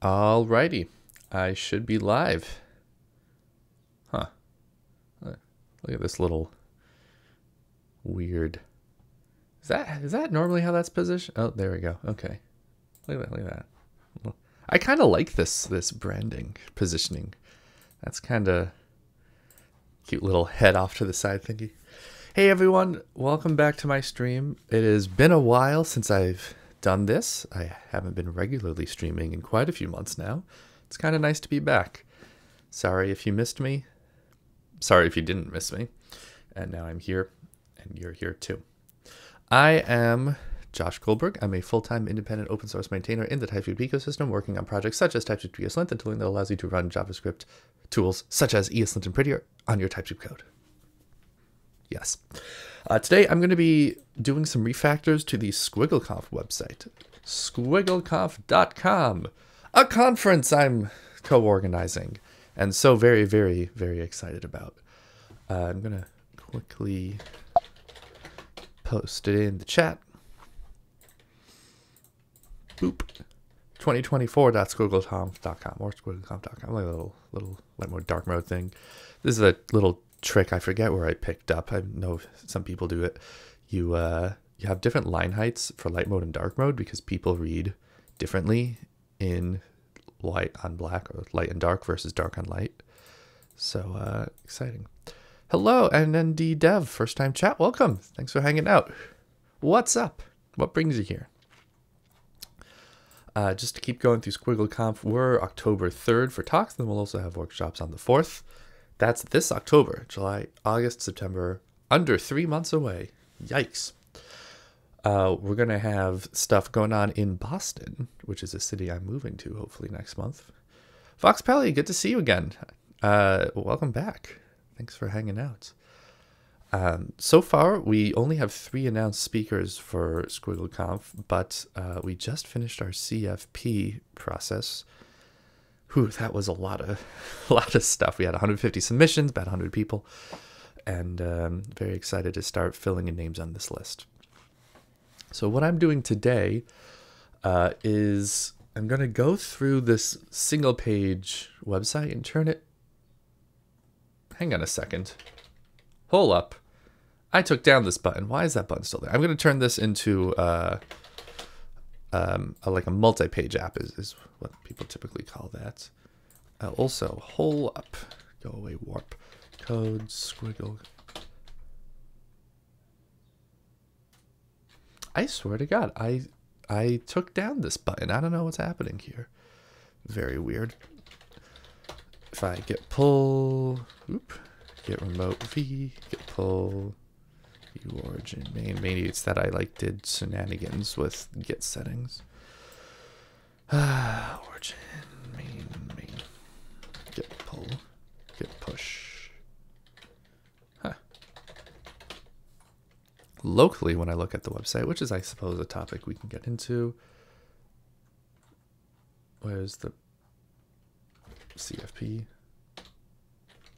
Alrighty, I should be live. Huh. Look at this little weird. Is that normally how that's positioned? Oh, there we go. Okay. Look at that. I kind of like this branding positioning. That's kind of cute little head off to the side thingy. Hey everyone, welcome back to my stream. It has been a while since I've done this. I haven't been regularly streaming in quite a few months now. It's kind of nice to be back. Sorry if you missed me. Sorry if you didn't miss me. And now I'm here, and you're here too. I am Josh Goldberg. I'm a full-time independent open source maintainer in the TypeScript ecosystem, working on projects such as TypeScript ESLint and tooling that allows you to run JavaScript tools such as ESLint and Prettier on your TypeScript code. Yes. Today I'm going to be doing some refactors to the SquiggleConf website. SquiggleConf.com, a conference I'm co-organizing and so very, very, very excited about. I'm going to quickly post it in the chat. Boop. 2024.squiggleconf.com or squiggleconf.com. Like a little like more dark mode thing. This is a little trick I forget where I picked up. I know some people do it. You have different line heights for light mode and dark mode because people read differently in light on black or light and dark versus dark on light. So exciting. Hello, NND Dev, first time chat. Welcome. Thanks for hanging out. What's up? What brings you here? Just to keep going through SquiggleConf, we're October 3rd for talks, then we'll also have workshops on the 4th. That's this October, July, August, September, under 3 months away. Yikes. We're going to have stuff going on in Boston, which is a city I'm moving to hopefully next month. Fox Pelly, good to see you again. Welcome back. Thanks for hanging out. So far, we only have 3 announced speakers for SquiggleConf, but we just finished our CFP process. Whew, that was a lot of stuff. We had 150 submissions, about 100 people, and very excited to start filling in names on this list. So what I'm doing today is I'm going to go through this single-page website and turn it... Hang on a second. Hold up. I took down this button. Why is that button still there? I'm going to turn this into like a multi-page app is what people typically call that. Also, hold up. Go away, warp. Code, squiggle. I swear to God, I took down this button. I don't know what's happening here. Very weird. If I get pull, oop, get remote v, get pull, view origin main. Maybe it's that I did shenanigans with git settings. Origin main, get pull, get push. Huh. Locally, when I look at the website, which is I suppose a topic we can get into. Where's the CFP?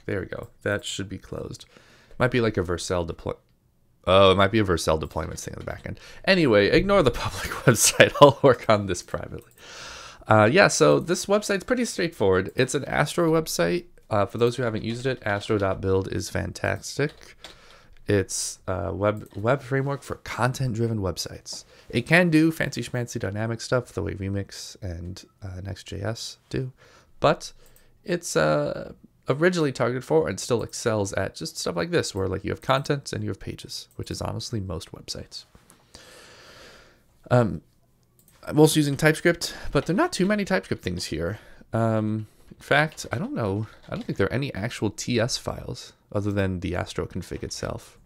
There we go. That should be closed. Might be like a Vercel deploy. Oh, it might be a Vercel deployments thing on the back end. Anyway, ignore the public website. I'll work on this privately. Yeah, so this website's pretty straightforward. It's an Astro website. For those who haven't used it, astro.build is fantastic. It's a web framework for content-driven websites. It can do fancy schmancy dynamic stuff the way Remix and Next.js do, but it's originally targeted for and still excels at just stuff like this, where you have content and you have pages, which is honestly most websites. I'm also using TypeScript, but there are not too many TypeScript things here. In fact, I don't think there are any actual TS files other than the Astro config itself.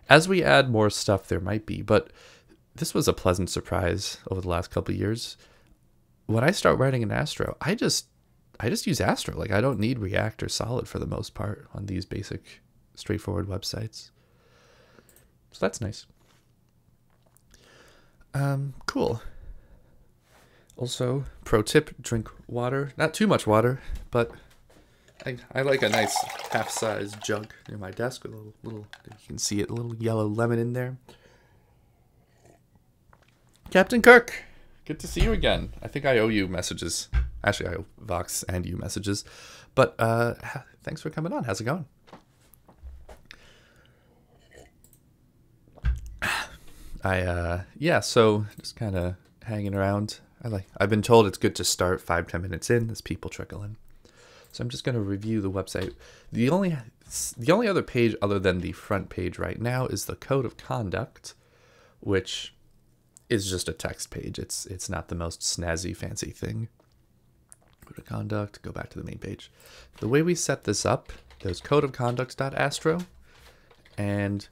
As we add more stuff, there might be, but this was a pleasant surprise over the last couple of years. When I start writing in Astro, I just use Astro. I don't need React or Solid for the most part on these basic, straightforward websites. So that's nice. Cool. Also, pro tip, drink water. Not too much water, but I like a nice half-size jug near my desk with a little, you can see it, a little yellow lemon in there. Captain Kirk, good to see you again. I think I owe you messages Actually, I Vox and you messages. But thanks for coming on. How's it going? Yeah, so just kind of hanging around. I've been told it's good to start 5-10 minutes in as people trickle in. So I'm just going to review the website. The only other page other than the front page right now is the code of conduct, which is just a text page. It's not the most snazzy fancy thing. Code of conduct, go back to the main page. The way we set this up, there's codeofconduct.astro and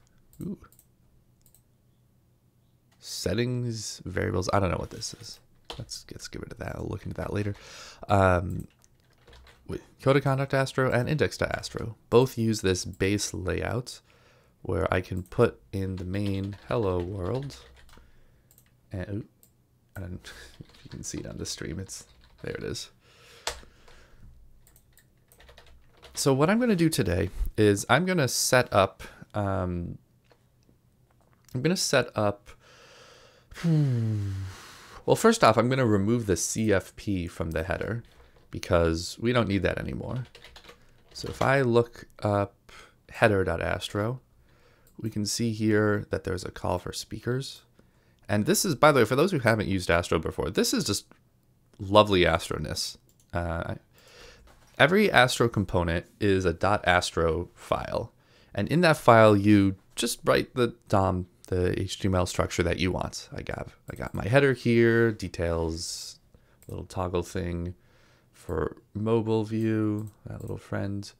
settings, variables. I don't know what this is. Let's get rid of that. I'll look into that later. With code of conduct Astro and index.astro both use this base layout where I can put in the main hello world. And you can see it on the stream. There it is. So what I'm going to do today is I'm going to set up. Well, first off, I'm going to remove the CFP from the header because we don't need that anymore. So if I look up header.astro, we can see here that there's a call for speakers. And this is, by the way, for those who haven't used Astro before, this is just lovely Astro-ness. Every Astro component is a .astro file. And in that file, you just write the DOM, the HTML structure that you want. I got my header here, details, little toggle thing for mobile view, that little friend.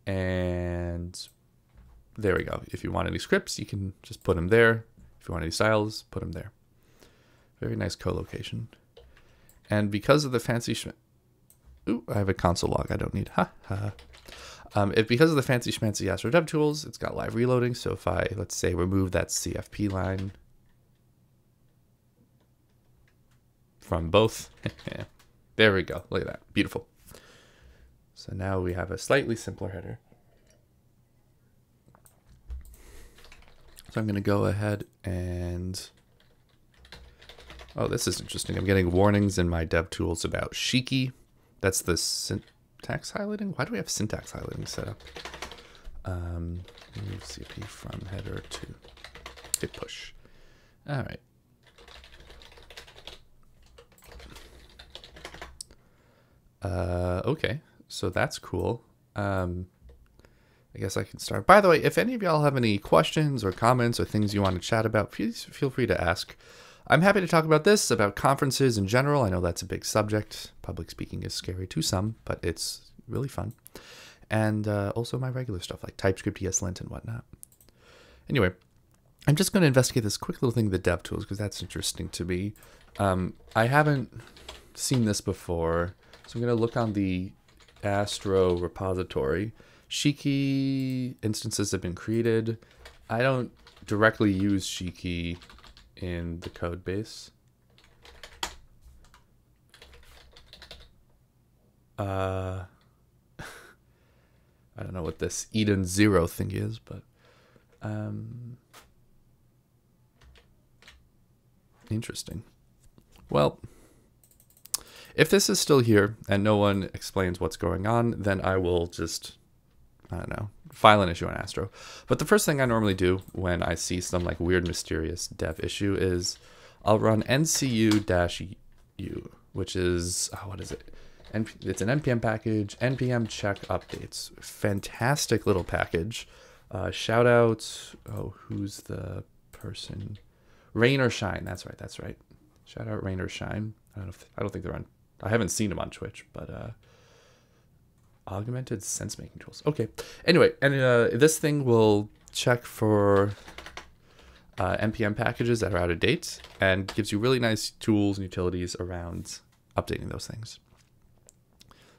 And there we go. If you want any scripts, you can just put them there. If you want any styles, put them there. Very nice co-location. And because of the fancy I have a console log I don't need. Because of the fancy schmancy Astro dev tools, it's got live reloading. So if I, let's say, remove that CFP line from both, there we go. Look at that. Beautiful. So now we have a slightly simpler header. So I'm going to go ahead and... Oh, this is interesting. I'm getting warnings in my dev tools about Shiki. That's the syntax highlighting. Why do we have syntax highlighting set up? Move CP from header to hit push. All right. Okay, so that's cool. I guess I can start. By the way, if any of y'all have any questions or comments or things you want to chat about, please feel free to ask. I'm happy to talk about this, about conferences in general. I know that's a big subject. Public speaking is scary to some, but it's really fun. And also my regular stuff like TypeScript, ESLint, and whatnot. Anyway, I'm just going to investigate this quick little thing, the dev tools, because that's interesting to me. I haven't seen this before, so I'm going to look on the Astro repository. Shiki instances have been created. I don't directly use Shiki in the code base. I don't know what this Eden 0 thing is, but interesting. Well, if this is still here and no one explains what's going on, then I will just, I don't know, file an issue on Astro. But the first thing I normally do when I see some like weird mysterious dev issue is I'll run ncu-u, which is, what is it? It's an npm package, npm check updates. Fantastic little package. Shout out, who's the person? Rain or Shine, that's right. Shout out Rain or Shine. I don't think they're on, I haven't seen them on Twitch, but augmented sense making tools. Okay. Anyway, and this thing will check for npm packages that are out of date and gives you really nice tools and utilities around updating those things.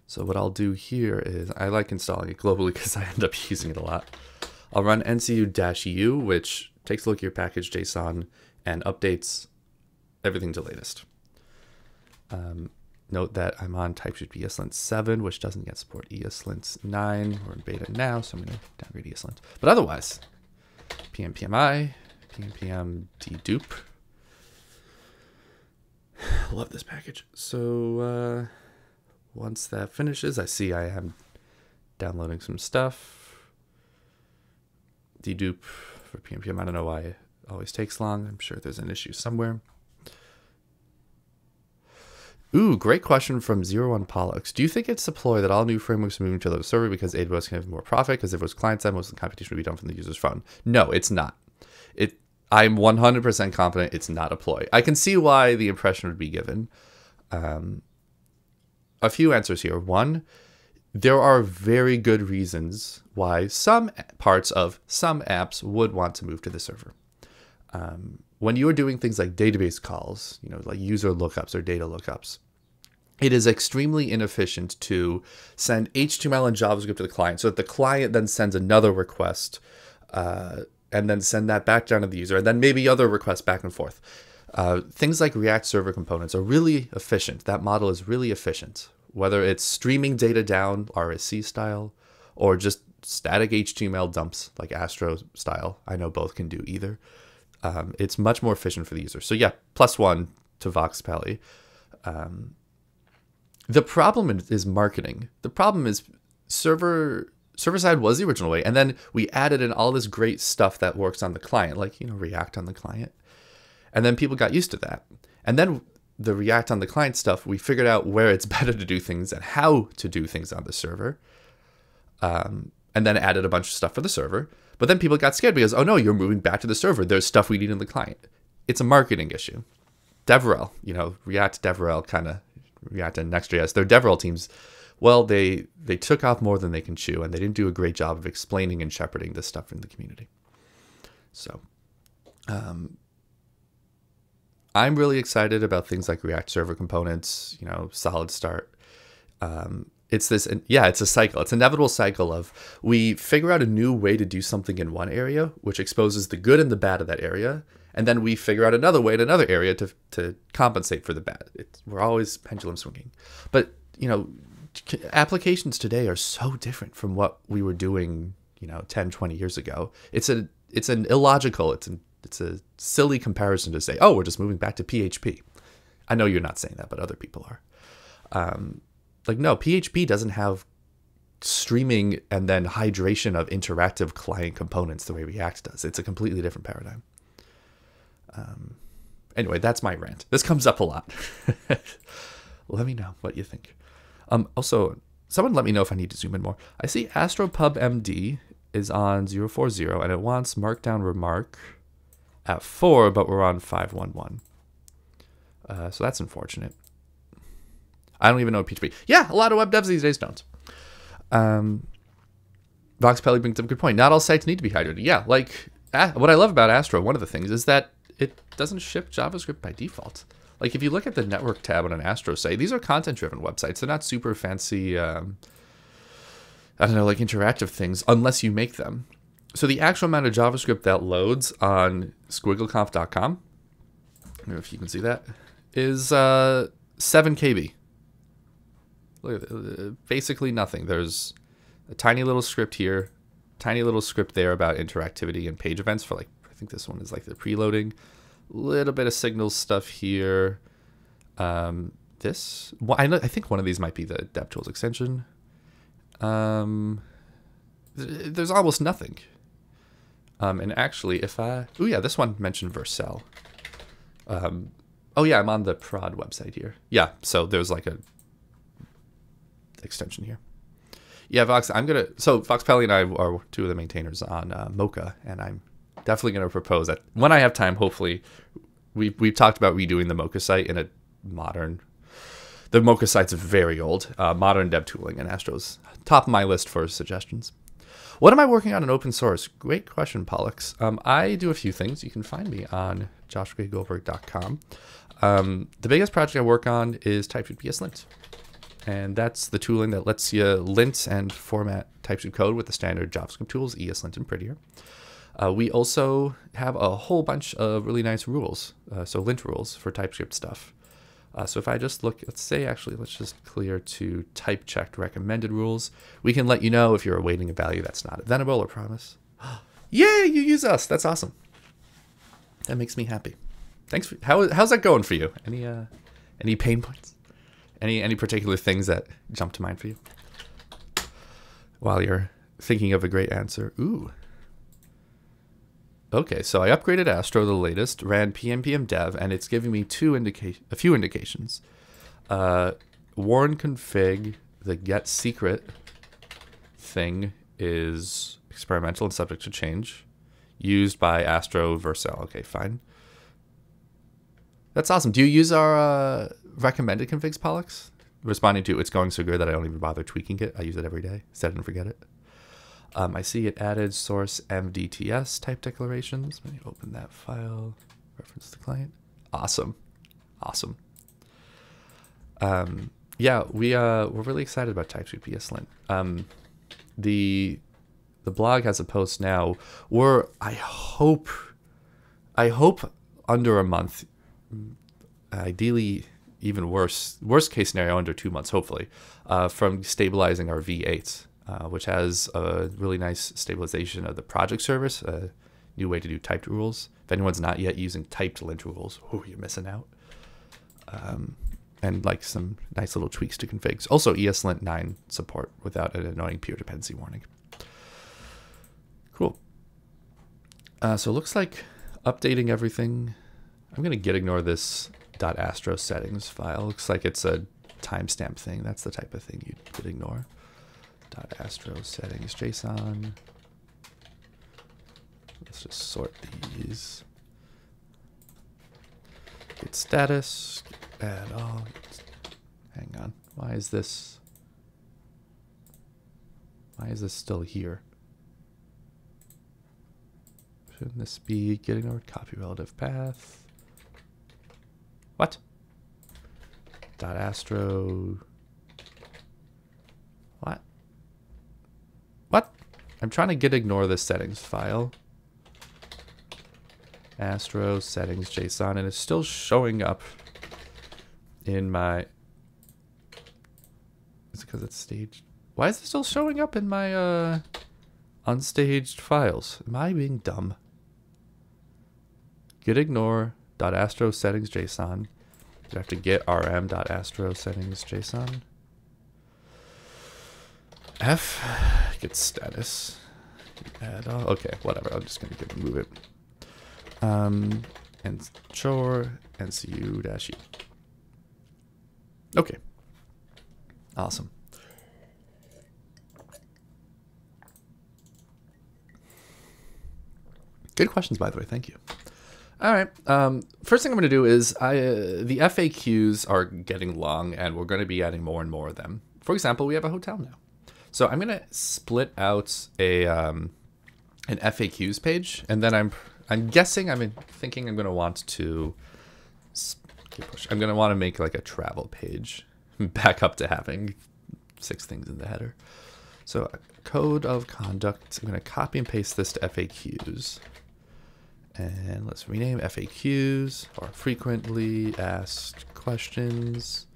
So what I'll do here is I like installing it globally because I end up using it a lot. I'll run ncu-u, which takes a look at your package JSON and updates everything to latest. Note that I'm on TypeScript ESLint 7, which doesn't yet support ESLint 9. We're in beta now, so I'm going to downgrade ESLint. But otherwise, pmpmi, pnpm dedupe. Love this package. So once that finishes, I see I am downloading some stuff. Dedupe for PNPM. I don't know why it always takes long. I'm sure there's an issue somewhere. Ooh, great question from 01 Pollux. Do you think it's a ploy that all new frameworks are moving to the server because AWS can have more profit? Because if it was client-side, most of the computation would be done from the user's phone. No, it's not. I'm 100% confident it's not a ploy. I can see why the impression would be given. A few answers here. One, there are very good reasons why some parts of some apps would want to move to the server. When you are doing things like database calls, like user lookups or data lookups, it is extremely inefficient to send HTML and JavaScript to the client so that the client then sends another request and then send that back down to the user, and then maybe other requests back and forth. Things like React server components are really efficient. That model is really efficient, whether it's streaming data down RSC style or just static HTML dumps like Astro style. I know both can do either. It's much more efficient for the user. So yeah, +1 to Vox Pelli. The problem is marketing. The problem is server-side was the original way, and then we added in all this great stuff that works on the client, like React on the client. And then people got used to that. And then the React on the client stuff, we figured out where it's better to do things and how to do things on the server. And then added a bunch of stuff for the server. But then people got scared because, oh no, you're moving back to the server. There's stuff we need in the client. It's a marketing issue. DevRel, React, DevRel, kind of React and Next.js, their DevRel teams, well, they took off more than they can chew, and they didn't do a great job of explaining and shepherding this stuff in the community. So I'm really excited about things like React server components, solid start. It's a cycle. It's an inevitable cycle of we figure out a new way to do something in one area, which exposes the good and the bad of that area. And then we figure out another way in another area to compensate for the bad. We're always pendulum swinging. But, applications today are so different from what we were doing, 10, 20 years ago. It's an illogical, it's a silly comparison to say, oh, we're just moving back to PHP. I know you're not saying that, but other people are. No, PHP doesn't have streaming and then hydration of interactive client components the way React does. It's a completely different paradigm. Anyway, that's my rant. This comes up a lot. Let me know what you think. Also, someone let me know if I need to zoom in more. I see Astro Pub MD is on 040 and it wants markdown remark at 4, but we're on 511. So that's unfortunate. I don't even know PHP. Yeah, a lot of web devs these days don't. Vox Pelli brings up a good point. Not all sites need to be hydrated. Yeah, what I love about Astro, one of the things is that it doesn't ship JavaScript by default. Like if you look at the network tab on an Astro site, these are content-driven websites. They're not super fancy, I don't know, like interactive things unless you make them. So the actual amount of JavaScript that loads on SquiggleConf.com, I don't know if you can see that, is 7 KB. Look at it, basically nothing. There's a tiny little script here, tiny little script there about interactivity and page events for I think this one is the preloading. Little bit of signals stuff here. I think one of these might be the DevTools extension. There's almost nothing. And actually, this one mentioned Vercel. Oh yeah, I'm on the prod website here. Yeah, so there's a extension here. Yeah, Vox Pelli and I are two of the maintainers on Mocha, and I'm definitely going to propose that when I have time, hopefully, we've talked about redoing the Mocha site in a modern. The Mocha site's very old, modern dev tooling, and Astro's top of my list for suggestions. What am I working on in open source? Great question, Pollux. I do a few things. You can find me on joshgraygoldberg.com. The biggest project I work on is TypeScript ESLint. And that's the tooling that lets you lint and format TypeScript code with the standard JavaScript tools, ESLint and Prettier. We also have a whole bunch of really nice rules, so lint rules for TypeScript stuff. So if I just look, let's just clear to type checked recommended rules. We can let you know if you're awaiting a value that's not venable or promise. Yeah, you use us. That's awesome. That makes me happy. Thanks. How's that going for you? Any pain points? Any particular things that jump to mind for you while you're thinking of a great answer? Ooh. Okay, so I upgraded Astro, the latest, ran pnpm dev, and it's giving me a few indications. Warn config, the get secret thing is experimental and subject to change. Used by Astro Vercel. Okay, fine. That's awesome. Do you use our recommended configs, Pollux? Responding to it's going so good that I don't even bother tweaking it. I use it every day. Set it and forget it. I see it added source MDTS type declarations. Let me open that file. Reference the client. Awesome. Awesome. Yeah, we're really excited about TypeScript ESLint. The blog has a post now where I hope under a month, ideally even worst case scenario under 2 months, hopefully, from stabilizing our V8, which has a really nice stabilization of the project service, a new way to do typed rules. If anyone's not yet using typed lint rules, you're missing out. And like some nice little tweaks to configs. Also ESLint 9 support without an annoying peer dependency warning. Cool. So it looks like updating everything. I'm going to git ignore this .astro settings file. Looks like it's a timestamp thing. That's the type of thing you could ignore. .astro settings JSON. Let's just sort these. Git status. Add all. Hang on. Why is this still here? Shouldn't this be getting over copy relative path? What? .astro. What? What? I'm trying to git ignore this settings file. Astro settings JSON, and it's still showing up in my. Is it because it's staged? Why is it still showing up in my unstaged files? Am I being dumb? Git ignore .astro settings JSON. You have to get rm.astro settings JSON. F git status. Add all. Okay, whatever. I'm just gonna move it. And chore ncu-e. Okay. Awesome. Good questions, by the way. Thank you. All right. First thing I'm going to do is the FAQs are getting long, and we're going to be adding more and more of them. For example, we have a hotel now. So I'm going to split out an FAQs page, and then I'm guessing, thinking I'm going to want to make like a travel page, back up to having 6 things in the header. So code of conduct, I'm going to copy and paste this to FAQs. And let's rename FAQs or frequently asked questions.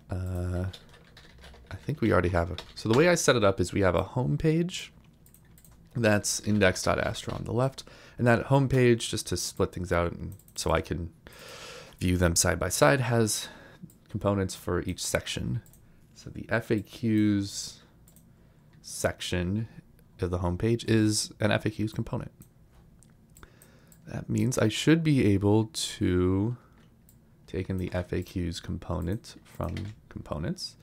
I think we already have so the way I set it up is we have a home page that's index.astro on the left, and that home page, just to split things out and so I can view them side by side, has components for each section. So the FAQs section of the home page is an FAQs component. That means I should be able to take in the FAQs component from components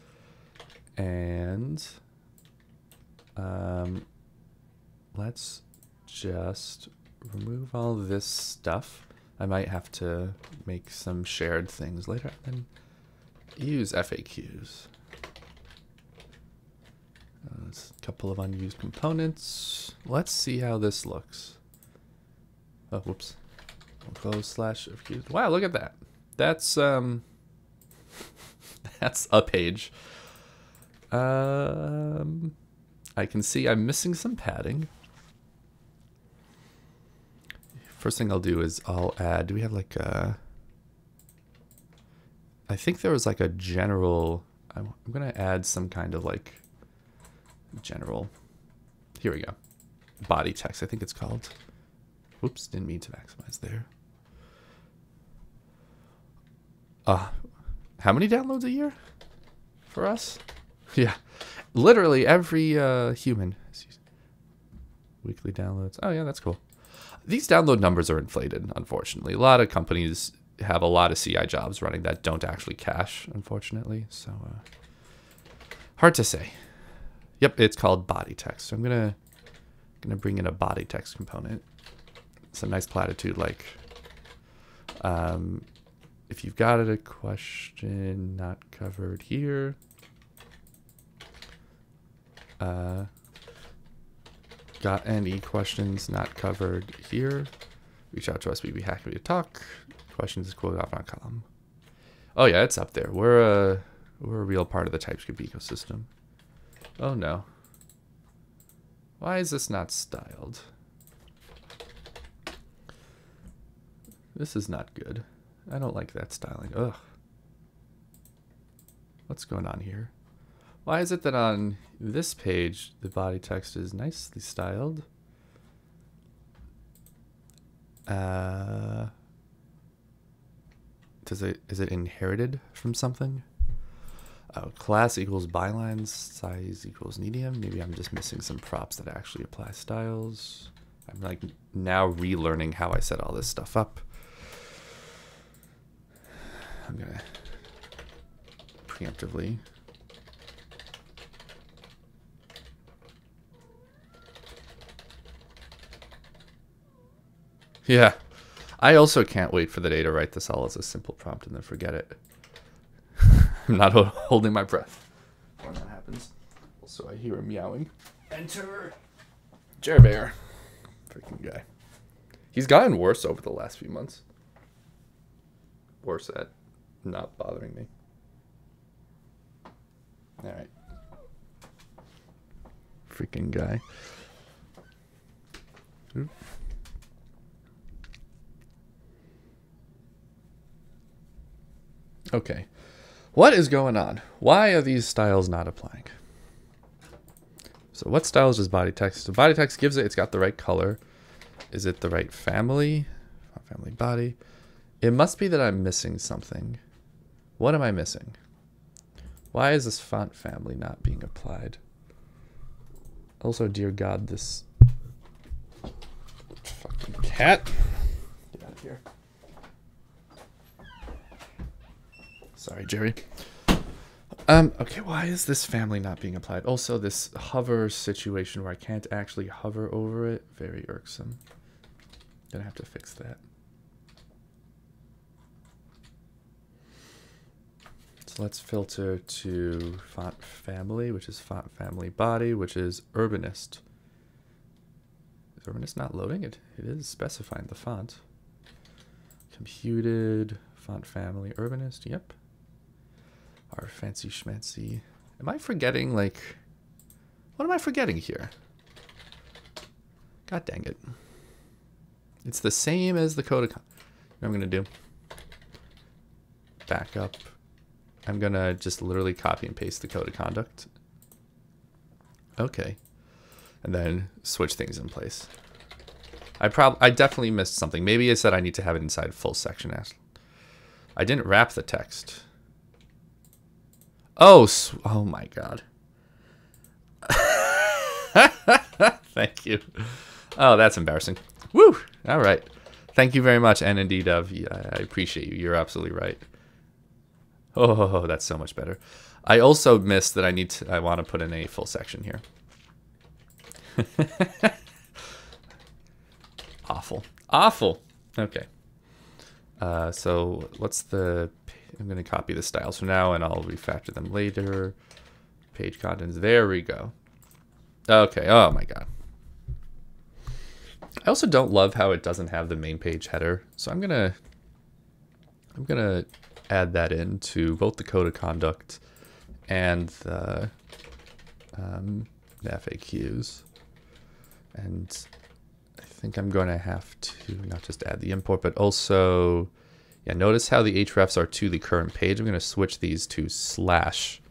and let's just remove all this stuff. I might have to make some shared things later and use FAQs. There's a couple of unused components. Let's see how this looks. Oh, whoops. Close /FAQs. Wow, look at that. That's that's a page. I can see I'm missing some padding. First thing I'll do is I'll add, do we have like a, I think there was like a general, I'm going to add some kind of like general, here we go, body text, I think it's called. Whoops, didn't mean to maximize there. how many downloads a year for us? Yeah, literally every human. Weekly downloads. Oh yeah, that's cool. These download numbers are inflated, unfortunately. A lot of companies have a lot of CI jobs running that don't actually cache, unfortunately. So hard to say. Yep, it's called body text. So I'm gonna bring in a body text component. It's a nice platitude, like if you've got a question not covered here, got any questions not covered here, reach out to us. We'd be happy to talk. Questions is quoted off on column. Oh yeah, it's up there. We're a real part of the TypeScript ecosystem. Oh no. Why is this not styled? This is not good. I don't like that styling. Ugh. What's going on here? Why is it that on this page the body text is nicely styled? Is it inherited from something? Oh, class equals bylines, size equals medium. Maybe I'm just missing some props that actually apply styles. I'm like now relearning how I set all this stuff up. I'm gonna preemptively. Yeah, I also can't wait for the day to write this all as a simple prompt and then forget it. I'm not holding my breath when that happens. Also, I hear him meowing. Enter Jerbear. Freaking guy. He's gotten worse over the last few months. Worse at not bothering me. All right. Freaking guy. Oop. Okay. What is going on? Why are these styles not applying? So what styles does body text? So body text gives it, it's got the right color. Is it the right family? Family body. It must be that I'm missing something. What am I missing? Why is this font family not being applied? Also, dear God, this fucking cat. Get out of here. Sorry, Jerry. Okay, why is this family not being applied? Also, this hover situation where I can't actually hover over it, very irksome. Gonna have to fix that. So let's filter to font family, which is font family body, which is Urbanist. Is Urbanist not loading it? It is specifying the font. Computed, font family, Urbanist, yep. Our fancy schmancy. Am I forgetting, like, what am I forgetting here? God dang it. It's the same as the code of, what I'm gonna do? Back up. I'm gonna just literally copy and paste the code of conduct. Okay. And then switch things in place. I definitely missed something. Maybe it said I need to have it inside full section. I didn't wrap the text. Oh, oh my God. Thank you. Oh, that's embarrassing. Woo! All right. Thank you very much, NND Dove. I appreciate you. You're absolutely right. Oh, that's so much better. I also missed that I want to put in a full section here. Awful. Awful. Okay. So what's the... I'm going to copy the styles for now, and I'll refactor them later. Page contents. There we go. Okay. Oh, my God. I also don't love how it doesn't have the main page header. So I'm going to add that into both the code of conduct and the FAQs. And I think I'm going to have to not just add the import, but also... Yeah, notice how the hrefs are to the current page. I'm going to switch these to slash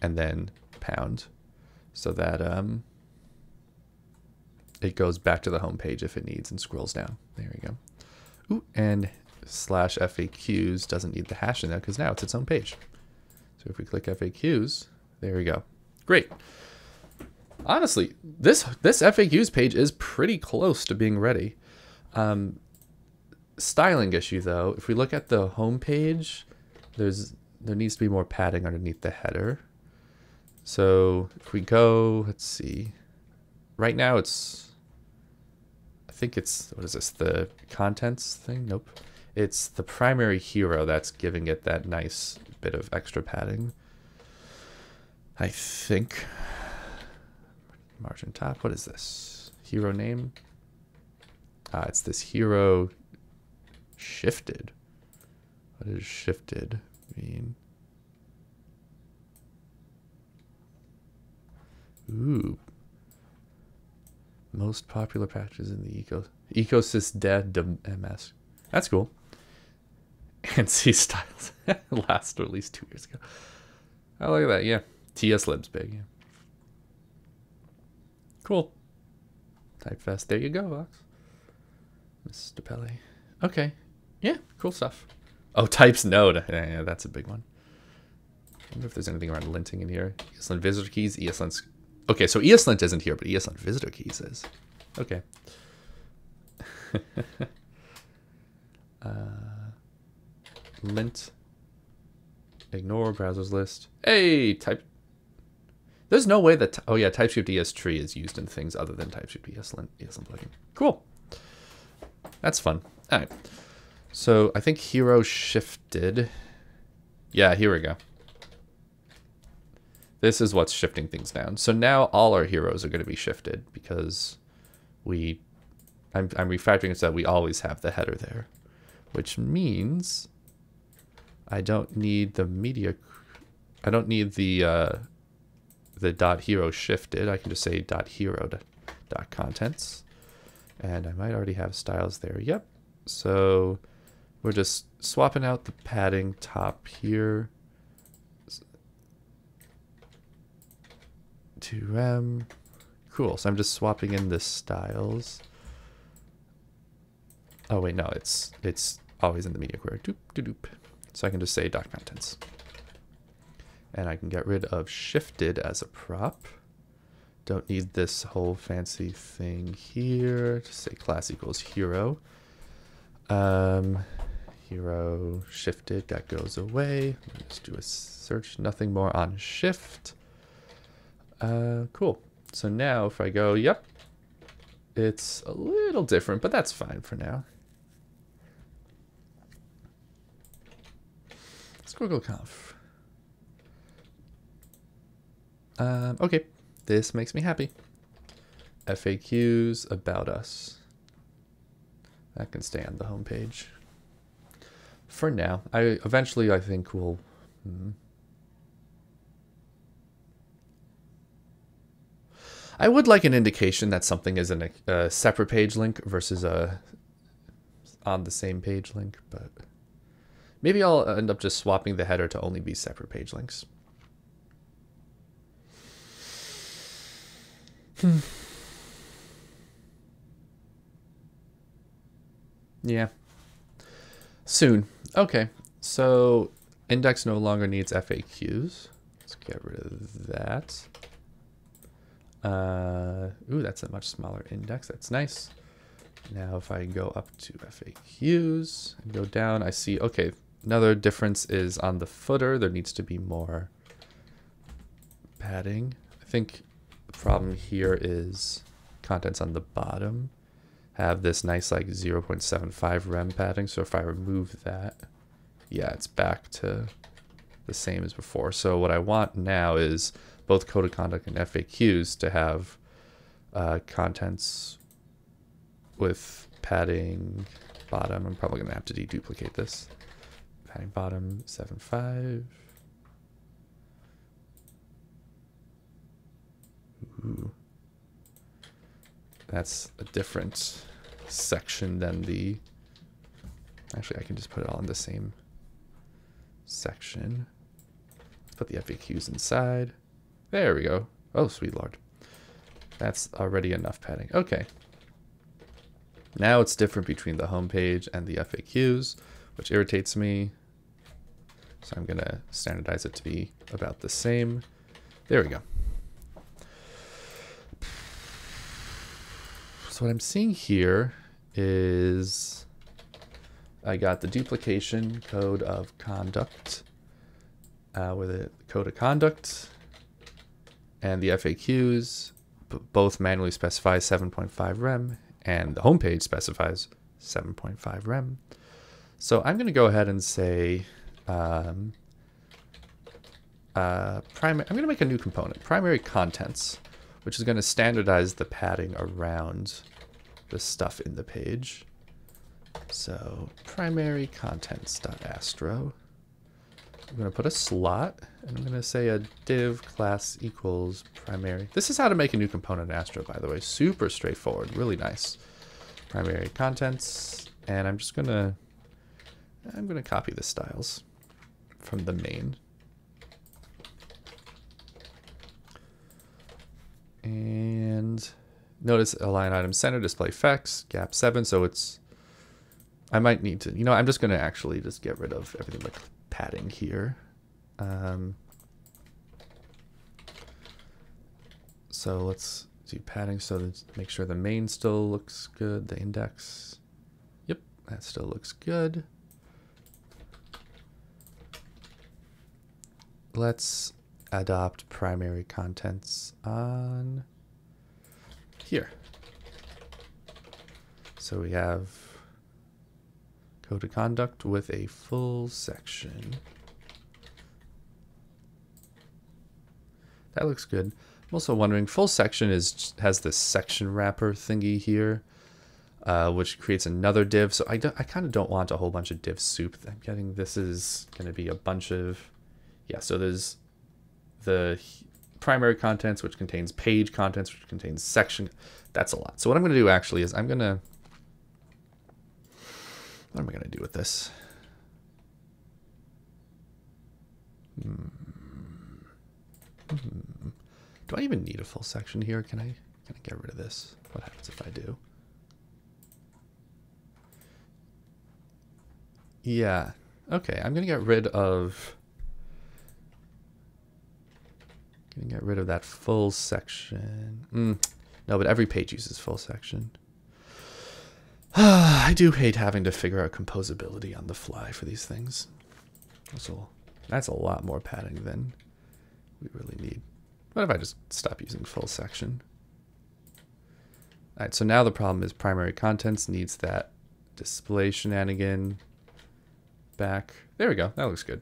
and then pound so that it goes back to the home page if it needs and scrolls down. There we go. Ooh, and slash FAQs doesn't need the hash in there because now it's its own page. So if we click FAQs, there we go. Great. Honestly, this FAQs page is pretty close to being ready. Styling issue though, if we look at the home page, there needs to be more padding underneath the header. So if we go, let's see. Right now it's, I think it's, what is this, the contents thing? Nope. It's the primary hero that's giving it that nice bit of extra padding. I think. Margin top, what is this? Hero name? It's this hero shifted. What does shifted mean? Ooh. Most popular packages in the ecosystem MS. That's cool. And C styles. Last at least 2 years ago. I like that, yeah. TS lib's big, yeah. Cool. Typefest. There you go, Vox. Mr. Pele. Okay. Yeah, cool stuff. Oh, types node. Yeah, that's a big one. I wonder if there's anything around linting in here. ESLint visitor keys, ESLint. Okay, so ESLint isn't here, but ESLint visitor keys is. Okay. Lint. Ignore browsers list. Hey, type. There's no way that, oh yeah, TypeScript ES tree is used in things other than TypeScript ESLint plugin. Cool. That's fun. All right. So I think hero shifted. Yeah, here we go. This is what's shifting things down. So now all our heroes are going to be shifted because I'm refactoring it so that we always have the header there, which means I don't need the media. I don't need the dot hero shifted. I can just say dot hero dot contents, and I might already have styles there. Yep. So we're just swapping out the padding top here to cool. So I'm just swapping in the styles. Oh wait, no, it's always in the media query. Doop doop doop. So I can just say dot contents. And I can get rid of shifted as a prop. Don't need this whole fancy thing here. Just say class equals hero. Hero shifted, that goes away. Let's do a search, nothing more on shift. Cool. So now if I go, yep, it's a little different, but that's fine for now. SquiggleConf. Okay, this makes me happy. FAQs about us. That can stay on the home page. For now, eventually I think we'll. I would like an indication that something is in a separate page link versus a on the same page link, but maybe I'll end up just swapping the header to only be separate page links. Yeah. Soon. Okay. So index no longer needs FAQs. Let's get rid of that. Ooh, that's a much smaller index. That's nice. Now if I go up to FAQs and go down, I see, okay, another difference is on the footer. There needs to be more padding. I think the problem here is contents on the bottom have this nice like 0.75 rem padding. So if I remove that, yeah, it's back to the same as before. So what I want now is both code of conduct and FAQs to have contents with padding bottom. I'm probably going to have to deduplicate this. Padding bottom 7.5. Ooh. That's a different section than the... Actually, I can just put it all in the same section. Let's put the FAQs inside. There we go. Oh, sweet lord. That's already enough padding. Okay. Now it's different between the home page and the FAQs, which irritates me. So I'm going to standardize it to be about the same. There we go. So what I'm seeing here is I got the duplication code of conduct with the code of conduct, and the FAQs both manually specify 7.5 rem, and the homepage specifies 7.5 rem. So I'm going to go ahead and say I'm going to make a new component, primary contents, which is going to standardize the padding around the stuff in the page. So primary contents.astro. I'm going to put a slot, and I'm going to say a div class equals primary. This is how to make a new component in Astro, by the way. Super straightforward, really nice. Primary contents, and I'm going to copy the styles from the main. And notice a line item center, display effects, gap 7. So it's, I might need to, I'm just going to actually just get rid of everything like padding here. So let's do padding so that make sure the main still looks good. The index, yep, that still looks good. Let's adopt primary contents on here. So we have code of conduct with a full section. That looks good. I'm also wondering, full section has this section wrapper thingy here, which creates another div. So I kind of don't want a whole bunch of div soup. I'm getting this is going to be a bunch of, yeah, so there's the primary contents, which contains page contents, which contains section. That's a lot. So what I'm going to do actually is what am I going to do with this? Do I even need a full section here? Can I get rid of this? What happens if I do? Yeah. Okay, I'm going to get rid of that full section. No, but every page uses full section. I do hate having to figure out composability on the fly for these things. So that's a lot more padding than we really need. What if I just stop using full section? All right, so now the problem is primary contents needs that display shenanigan back. There we go. That looks good.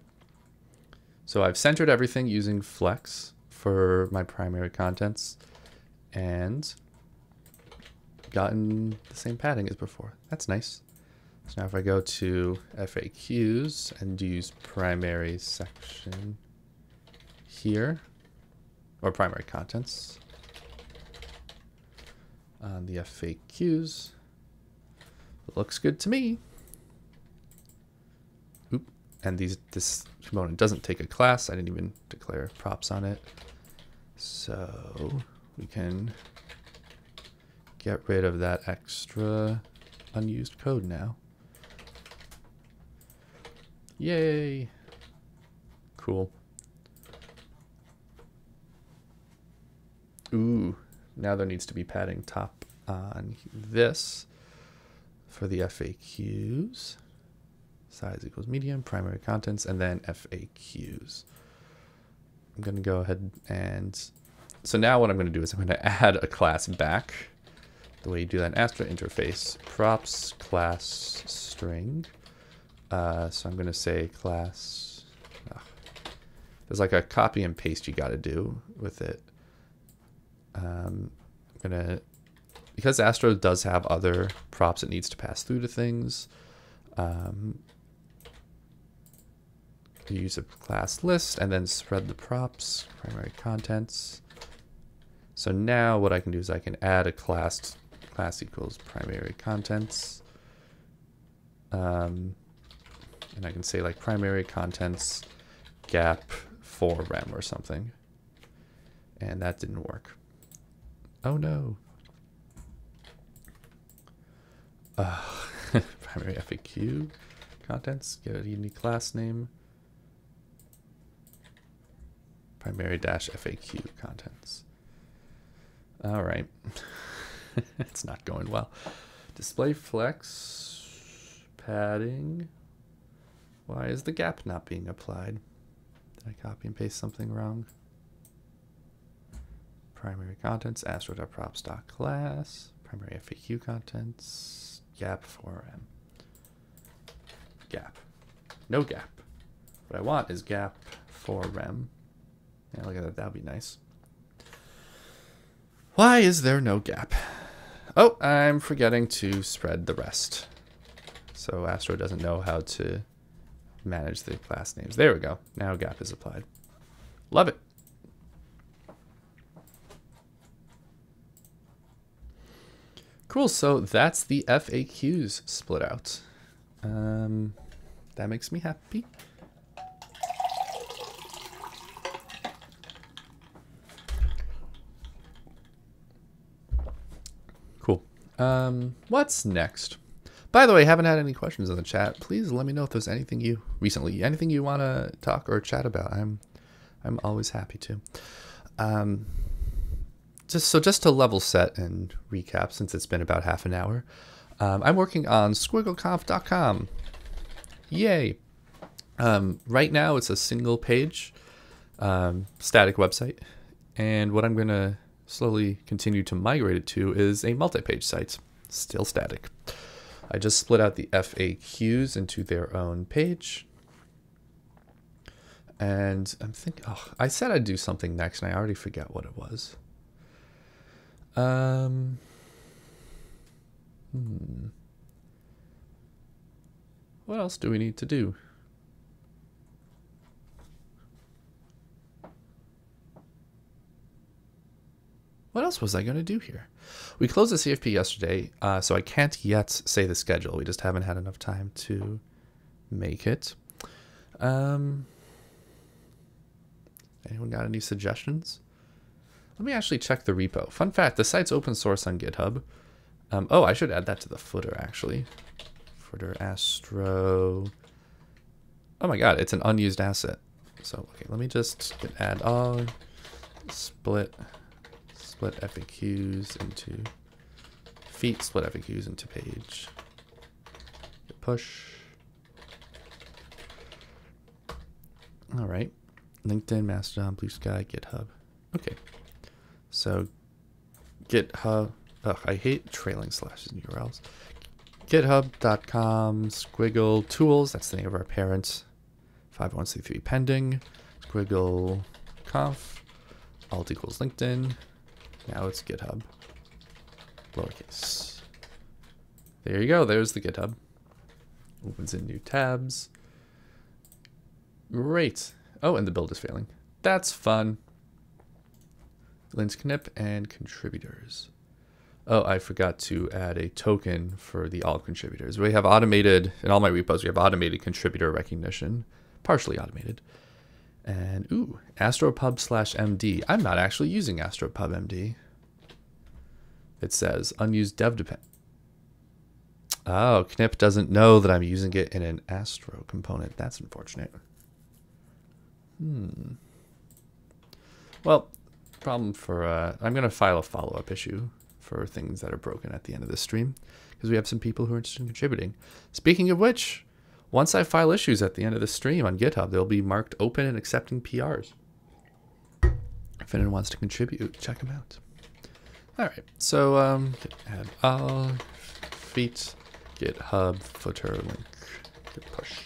So I've centered everything using flex for my primary contents and gotten the same padding as before. That's nice. So now if I go to FAQs and use primary section here, or primary contents on the FAQs, it looks good to me. Oop, and this component doesn't take a class. I didn't even declare props on it. So we can get rid of that extra unused code now. Yay. Cool. Ooh, now there needs to be padding top on this for the FAQs. Size equals medium, primary contents, and then FAQs. I'm going to go ahead and... So now what I'm going to do is I'm going to add a class back. The way you do that in Astro interface, props class string. So I'm going to say class... there's like a copy and paste you got to do with it. I'm going to... Because Astro does have other props it needs to pass through to things, use a class list and then spread the props, primary contents. So now what I can do is I can add a class equals primary contents. And I can say like primary contents gap 4 rem or something. And that didn't work. Oh no. Primary FAQ contents, get a unique class name. Primary-FAQ contents. All right. It's not going well. Display flex, padding. Why is the gap not being applied? Did I copy and paste something wrong? Primary contents, astro.props.class, primary FAQ contents, gap 4M. Gap. No gap. What I want is gap 4rem. Yeah, look at that. That would be nice. Why is there no gap? Oh, I'm forgetting to spread the rest. So Astro doesn't know how to manage the class names. There we go. Now gap is applied. Love it. Cool. So that's the FAQs split out. That makes me happy. Cool. What's next? By the way, haven't had any questions in the chat. Please let me know if there's anything you want to talk or chat about. I'm always happy to. Just to level set and recap, since it's been about half an hour, I'm working on SquiggleConf.com. Yay! Right now it's a single page static website, and what I'm going to slowly continue to migrate it to is a multi-page site, still static. I just split out the FAQs into their own page. And I'm thinking, oh, I said I'd do something next and I already forget what it was. What else do we need to do? What else was I going to do here? We closed the CFP yesterday, so I can't yet say the schedule. We just haven't had enough time to make it. Anyone got any suggestions? Let me actually check the repo. Fun fact, the site's open source on GitHub. Oh, I should add that to the footer, actually. Footer Astro. Oh my god, it's an unused asset. So, okay, let me just add all, split FAQs into feet, split FAQs into page. Push. All right. LinkedIn, Mastodon, Blue Sky, GitHub. Okay. So GitHub. Ugh, I hate trailing slashes in URLs. GitHub.com, Squiggle Tools. That's the name of our parent. 51c3 pending. SquiggleConf. Alt equals LinkedIn. Now it's GitHub. Lowercase. There you go. There's the GitHub. Opens in new tabs. Great. Oh, and the build is failing. That's fun. Lin's knip and contributors. Oh, I forgot to add a token for the all contributors. We have automated, in all my repos, we have automated contributor recognition. Partially automated. And, ooh, astropub/md. I'm not actually using astropub/md. It says unused dev depend. Oh, Knip doesn't know that I'm using it in an Astro component. That's unfortunate. Well, problem for, I'm going to file a follow-up issue for things that are broken at the end of this stream, because we have some people who are interested in contributing. Speaking of which, once I file issues at the end of the stream on GitHub, they'll be marked open and accepting PRs. If anyone wants to contribute, check them out. All right, so add all feet, GitHub, footer, link, git push.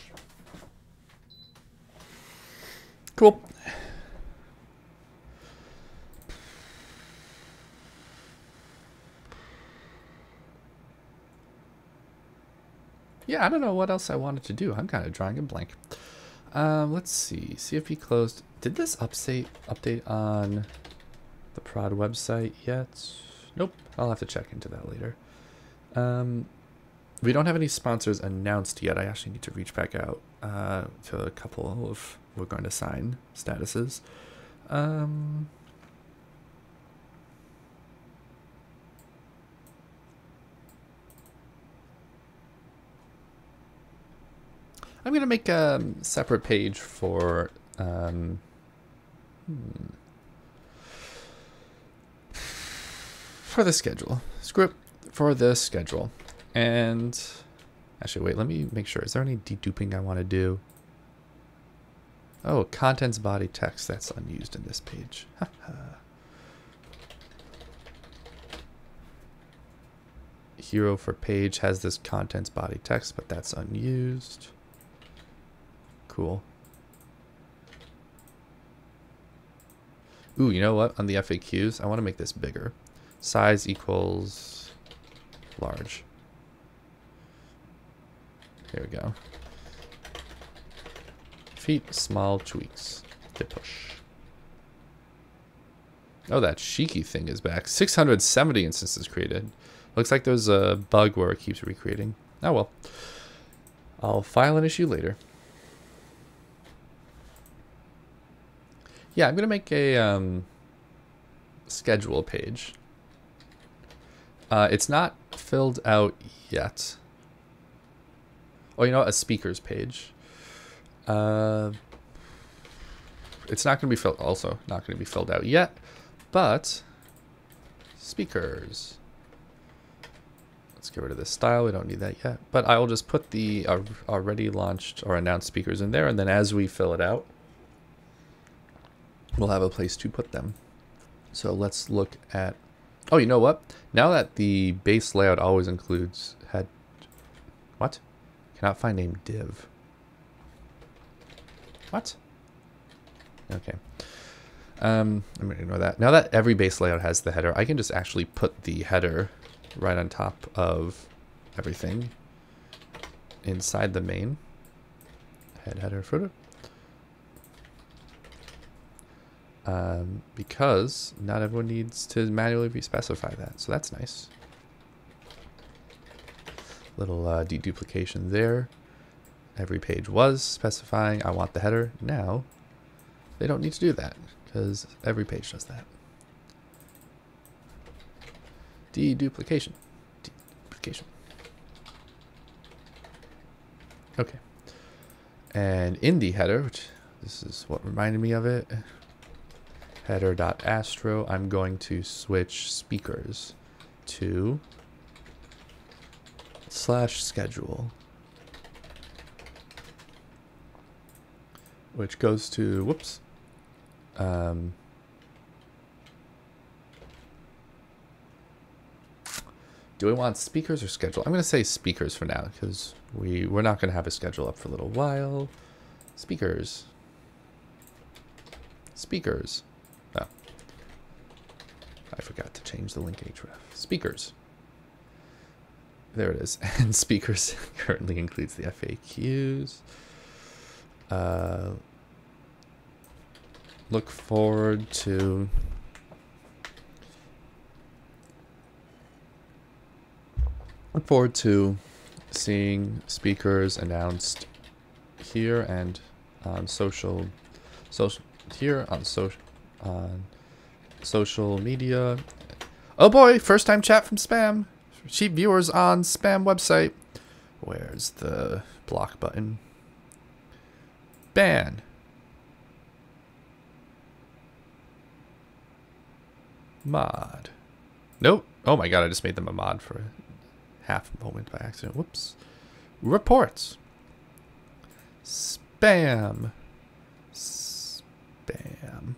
Cool. Yeah, I don't know what else I wanted to do. I'm kind of drawing a blank. Let's see. CFP closed. Did this update on the prod website yet? Nope. I'll have to check into that later. We don't have any sponsors announced yet. I actually need to reach back out to a couple of we're going to sign statuses. I'm going to make a separate page for the schedule. Script for the schedule. And actually, wait, let me make sure. Is there any deduping I want to do? Oh, contents body text. That's unused in this page. Hero for page has this contents body text, but that's unused. Cool. Ooh, you know what? On the FAQs, I want to make this bigger. Size equals large. Here we go. Feet, small tweaks to push. Oh, that Shiki thing is back. 670 instances created. Looks like there's a bug where it keeps recreating. Oh well. I'll file an issue later. Yeah, I'm going to make a schedule page. It's not filled out yet. Oh, you know what? A speakers page. It's not going to be filled. Also, not going to be filled out yet. But speakers. Let's get rid of this style. We don't need that yet. But I will just put the already launched or announced speakers in there, and then as we fill it out, we'll have a place to put them. So let's look at. Oh, you know what? Now that the base layout always includes head. What? Cannot find name div. What? Okay. I'm going to ignore that. Now that every base layout has the header, I can just actually put the header right on top of everything inside the main. Header, footer. Because not everyone needs to manually re-specify that. So that's nice. Little deduplication there. Every page was specifying I want the header. Now they don't need to do that because every page does that. Deduplication. Deduplication. Okay. And in the header, which this is what reminded me of it, header.astro, I'm going to switch speakers to /schedule, which goes to, whoops, do we want speakers or schedule? I'm going to say speakers for now because we're not going to have a schedule up for a little while. Speakers. Speakers. Oh. I forgot to change the link href. Speakers. There it is. And speakers currently includes the FAQs. Look forward to seeing speakers announced here and on social media. Oh boy, first time chat from spam. Cheap viewers on spam website. Where's the block button? Ban. Mod. Nope. Oh my god, I just made them a mod for a half moment by accident. Whoops. Reports. Spam. Spam.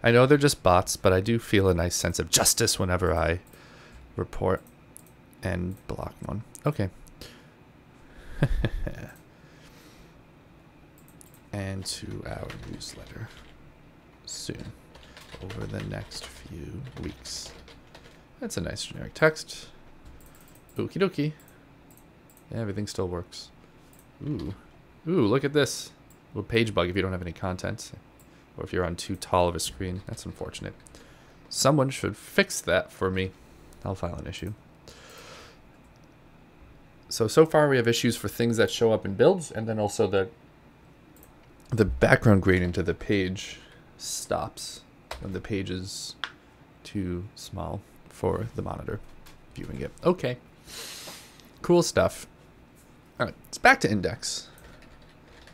I know they're just bots, but I do feel a nice sense of justice whenever I report and block one. Okay. And to our newsletter soon, over the next few weeks. That's a nice generic text. Okie dokie. Yeah, everything still works. Ooh. Ooh, look at this. Little page bug if you don't have any content. Or if you're on too tall of a screen. That's unfortunate. Someone should fix that for me. I'll file an issue. So far we have issues for things that show up in builds, and then also the background gradient to the page stops when the page is too small for the monitor viewing it. Okay. Cool stuff. All right, it's back to index.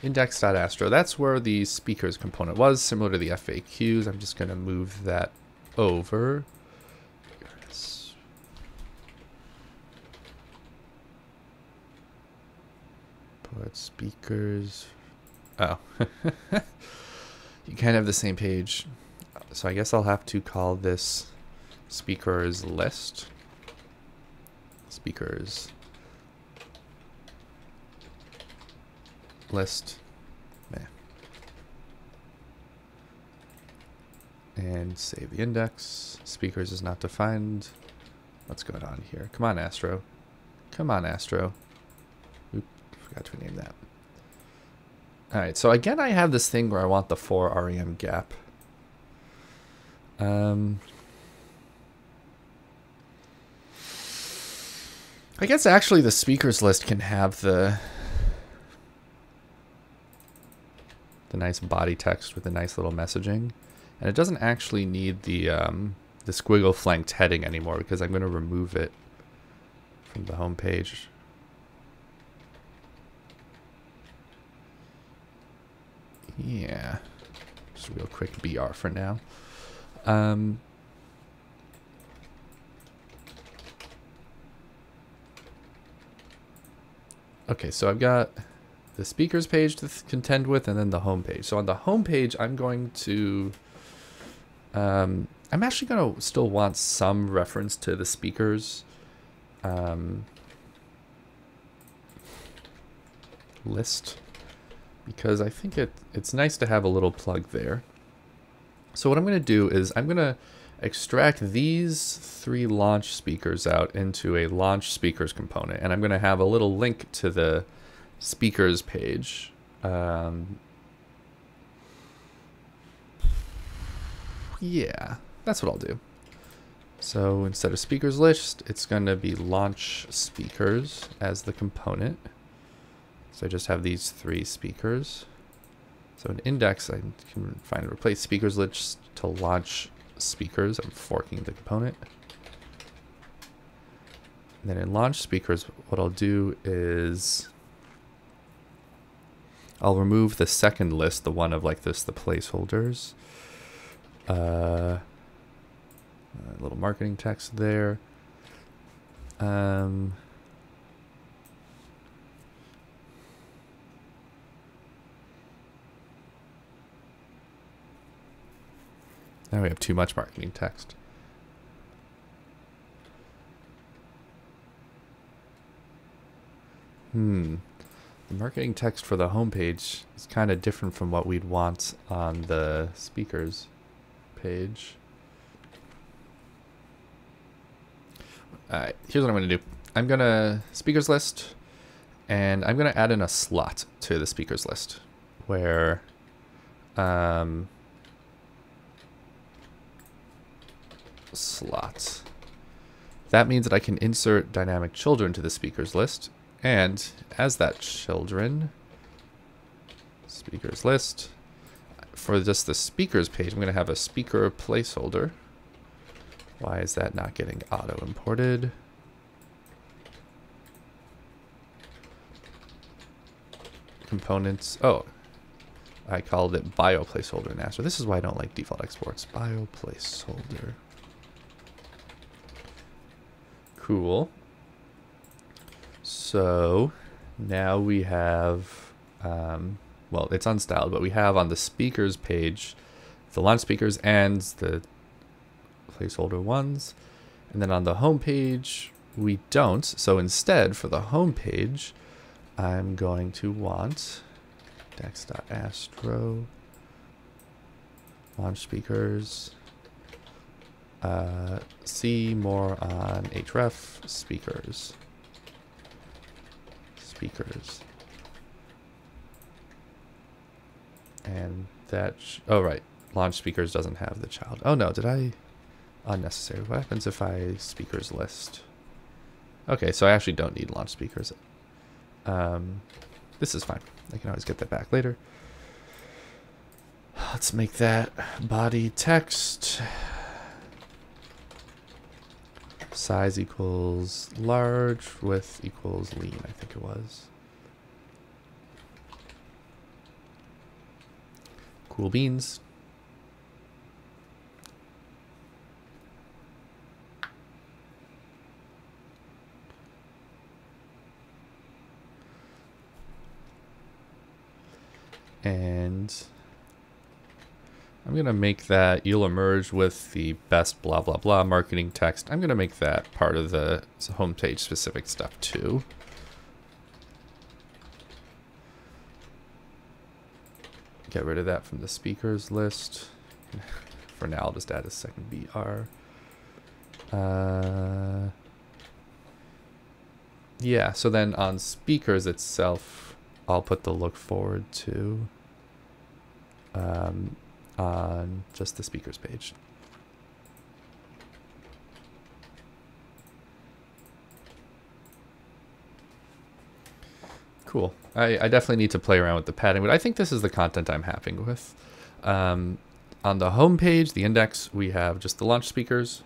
Index.astro. That's where the speakers component was, similar to the FAQs. I'm just going to move that over. Put speakers. Oh. You can't have the same page. So I guess I'll have to call this speakers list. Speakers list. And save the index. Speakers is not defined. What's going on here? Come on, Astro. Come on, Astro. Oop, forgot to rename that. Alright, so again I have this thing where I want the 4 REM gap. I guess actually the speakers list can have the nice body text with the nice little messaging. And it doesn't actually need the squiggle flanked heading anymore because I'm going to remove it from the home page. Yeah, just a real quick BR for now. Okay, so I've got the speakers page to contend with and then the home page. So on the home page, I'm going to... I'm actually going to still want some reference to the speakers list, because I think it's nice to have a little plug there. So what I'm going to do is I'm going to extract these 3 launch speakers out into a launch speakers component, and I'm going to have a little link to the speakers page. Yeah, that's what I'll do. So instead of speakers list, it's going to be launch speakers as the component. So I just have these 3 speakers. So in index, I can find replace speakers list to launch speakers. I'm forking the component. And then in launch speakers, what I'll do is I'll remove the second list, the one of like this, the placeholders. A little marketing text there. Now we have too much marketing text. The marketing text for the homepage is kind of different from what we'd want on the speakers page. Alright, here's what I'm going to do. I'm going to speakers list, and I'm going to add in a slot to the speakers list where slot. That means that I can insert dynamic children to the speakers list, and as that children, speakers list, for just the speakers page, I'm going to have a speaker placeholder. Why is that not getting auto imported? Components. Oh, I called it bio placeholder now. So this is why I don't like default exports. Bio placeholder. Cool. So now we have, well, it's unstyled, but we have on the speakers page the launch speakers and the placeholder ones. And then on the home page, we don't. So instead, for the home page, I'm going to want dex.astro, launch speakers, see more on href, speakers. And that, oh right, launch speakers doesn't have the child. Oh no, did I? Unnecessary. What happens if I speakers list? Okay, so I actually don't need launch speakers. This is fine. I can always get that back later. Let's make that body text. Size equals large, width equals lean, I think it was. Cool beans. And I'm going to make that you'll emerge with the best blah, blah, blah marketing text. I'm going to make that part of the homepage specific stuff too. Get rid of that from the speakers list. For now, I'll just add a second BR. Yeah, so then on speakers itself, I'll put the look forward to on just the speakers page. Cool. I definitely need to play around with the padding, but I think this is the content I'm happy with. On the home page, the index, we have just the launch speakers.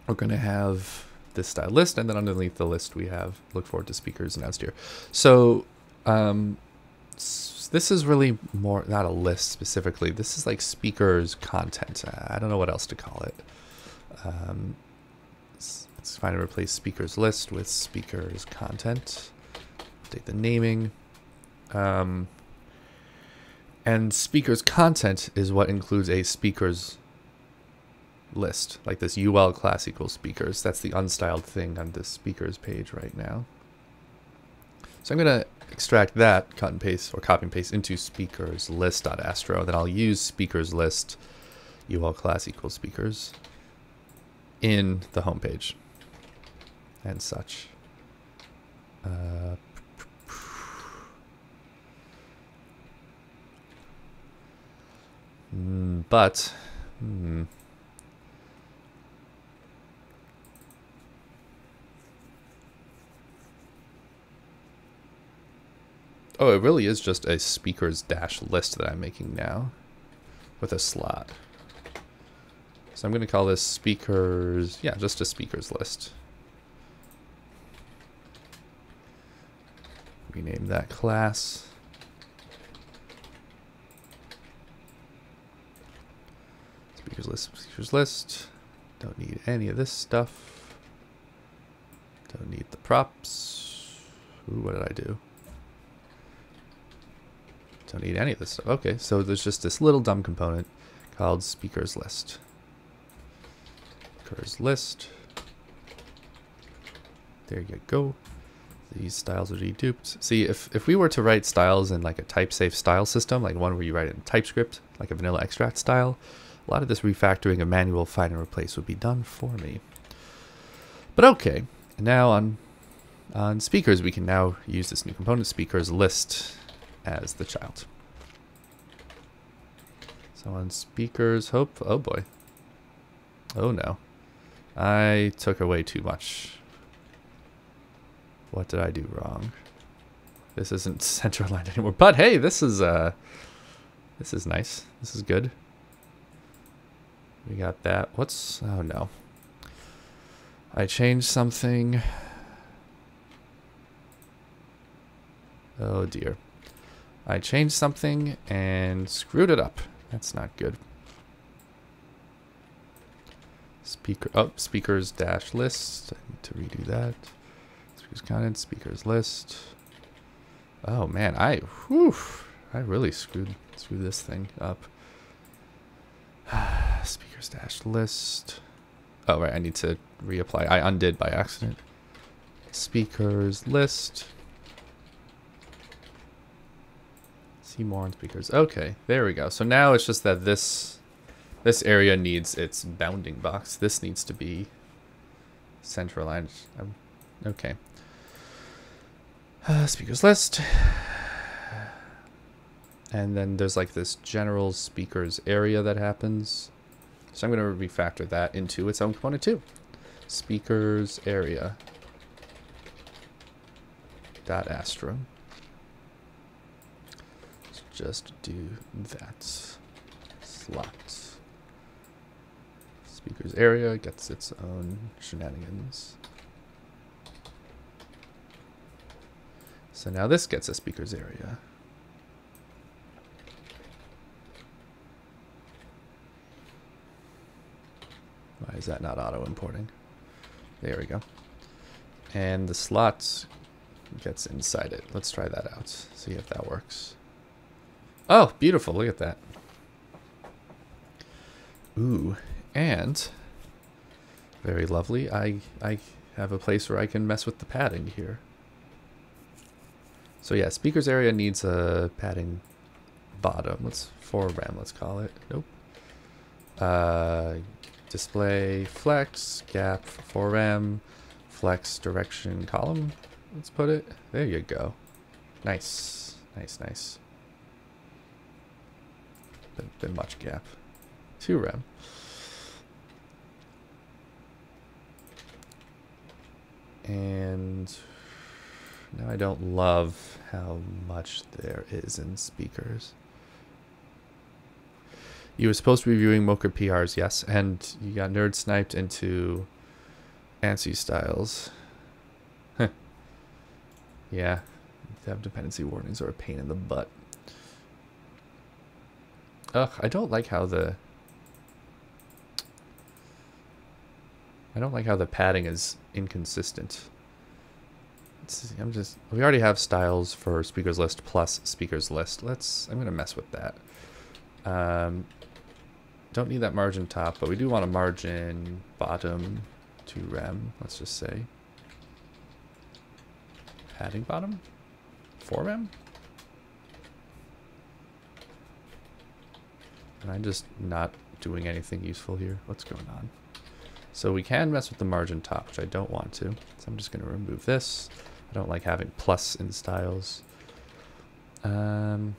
We're going to have this style list, and then underneath the list we have look forward to speakers announced here. So this is really more, not a list specifically, this is like speakers content. I don't know what else to call it. Let's find and replace speakers list with speakers content. Update the naming. And speakers content is what includes a speakers list, like this UL class equals speakers. That's the unstyled thing on this speakers page right now. So I'm going to extract that, cut and paste, or copy and paste into speakers list.astro. Then I'll use speakers list UL class equals speakers in the home page and such. Oh, it really is just a speakers dash list that I'm making now with a slot. So I'm going to call this speakers, yeah, just a speakers list. Rename that class. Speakers list, speakers list. Don't need any of this stuff. Don't need the props. Ooh, what did I do? Don't need any of this stuff. Okay, so there's just this little dumb component called speakers list. Speakers list. There you go. These styles are deduped. See, if we were to write styles in like a type-safe style system, like one where you write it in TypeScript, like a vanilla extract style, a lot of this refactoring and manual find and replace would be done for me. But okay, now on speakers, we can now use this new component, speakers list, as the child. So on speakers, oh boy. Oh no. I took away too much. What did I do wrong? This isn't center aligned anymore. But hey, this is nice. This is good. We got that. What's, oh no. I changed something. Oh dear. I changed something and screwed it up. That's not good. Speakers dash list. I need to redo that. Speakers content, speakers list. Oh man, I really screwed this thing up. Speakers dash list. Oh right, I need to reapply. I undid by accident. Speakers list. See more on speakers. Okay, there we go. So now it's just that this area needs its bounding box. This needs to be center aligned. Okay. Speakers list. And then there's like this general speakers area that happens. So I'm going to refactor that into its own component too. Speakers area dot Astro. Let's just do that. Slot. Speakers area gets its own shenanigans. So now this gets a speakers area. Why is that not auto importing? There we go. And the slot gets inside it. Let's try that out. See if that works. Oh, beautiful. Look at that. Ooh, and very lovely. I have a place where I can mess with the padding here. So yeah, speakers area needs a padding bottom. Let's for rem, let's call it. Nope. Display flex gap for rem flex direction column. Let's put it. There you go. Nice, nice, nice. Been much gap. 2 rem. And now I don't love how much there is in speakers. You were supposed to be viewing Mocha PRs, yes, and you got nerd sniped into ANSI styles. Yeah, to have dependency warnings are a pain in the butt. Ugh, I don't like how the padding is inconsistent. We already have styles for speakers list plus speakers list. I'm gonna mess with that. Don't need that margin top, but we do want a margin bottom to rem. Let's just say padding bottom 4 rem. And I'm just not doing anything useful here. What's going on? So we can mess with the margin top, which I don't want to. So I'm just going to remove this. I don't like having plus in styles. I'm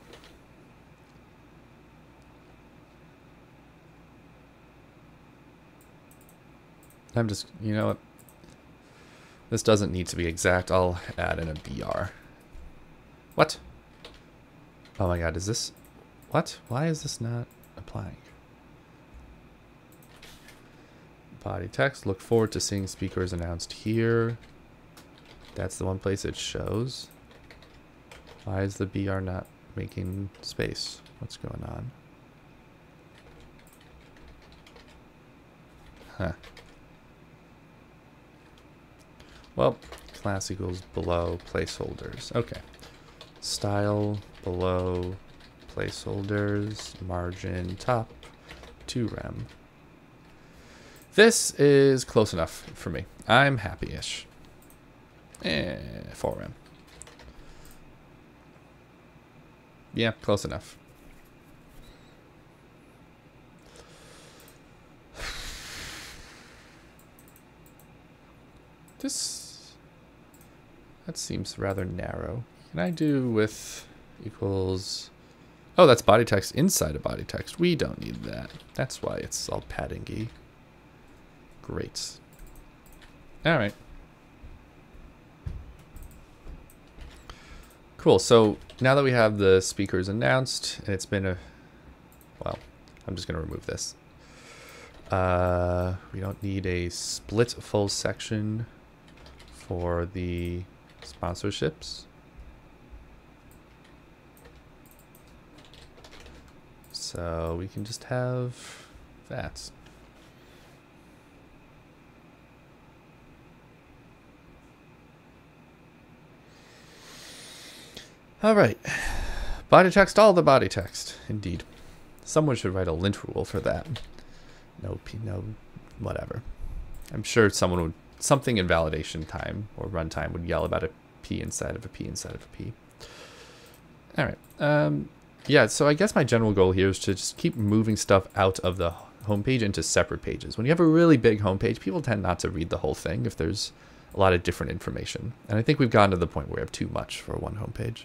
just, you know what? This doesn't need to be exact. I'll add in a BR. What? Oh my god, is this... What? Why is this not applying? Body text. Look forward to seeing speakers announced here. That's the one place it shows. Why is the BR not making space? What's going on? Huh. Well, class equals below placeholders. Okay. Style below placeholders, margin top 2 rem. This is close enough for me. I'm happy-ish. 4 rem. Yeah, close enough. That seems rather narrow. Can I do with equals... Oh, that's body text inside of body text. We don't need that. That's why it's all padding-y. Great. All right. Cool. So now that we have the speakers announced, and it's been a... Well, I'm just going to remove this. We don't need a split full section for the sponsorships. So we can just have that. All right. Body text, all the body text. Indeed. Someone should write a lint rule for that. No, whatever. I'm sure someone would, something in validation time or runtime would yell about a P inside of a P inside of a P. All right. Yeah, so I guess my general goal here is to just keep moving stuff out of the homepage into separate pages. When you have a really big homepage, people tend not to read the whole thing if there's a lot of different information. And I think we've gotten to the point where we have too much for one homepage.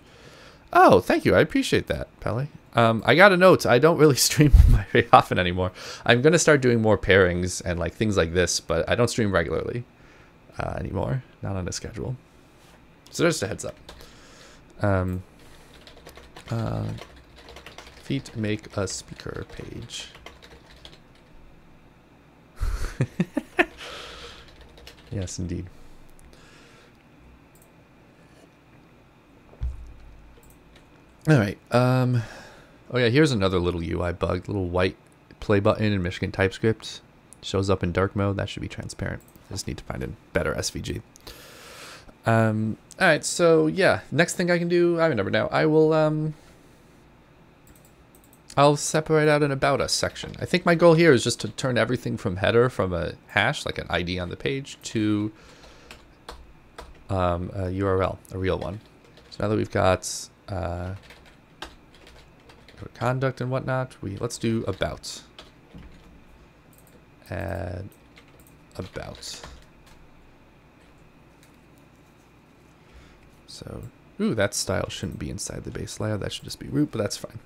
Oh, thank you. I appreciate that, Pele. I got a note. I don't really stream very often anymore. I'm going to start doing more pairings and like things like this, but I don't stream regularly anymore. Not on a schedule. So just a heads up. Feet make a speaker page. Yes, indeed. All right. Oh yeah, here's another little UI bug. Little white play button in Michigan TypeScript shows up in dark mode. That should be transparent. I just need to find a better SVG. All right. So yeah, next thing I can do, I remember now. I will I'll separate out an about us section. I think my goal here is just to turn everything from header from a hash, like an ID on the page, to a URL, a real one. So now that we've got conduct and whatnot, let's do about. Add about. So, ooh, that style shouldn't be inside the base layer. That should just be root, but that's fine.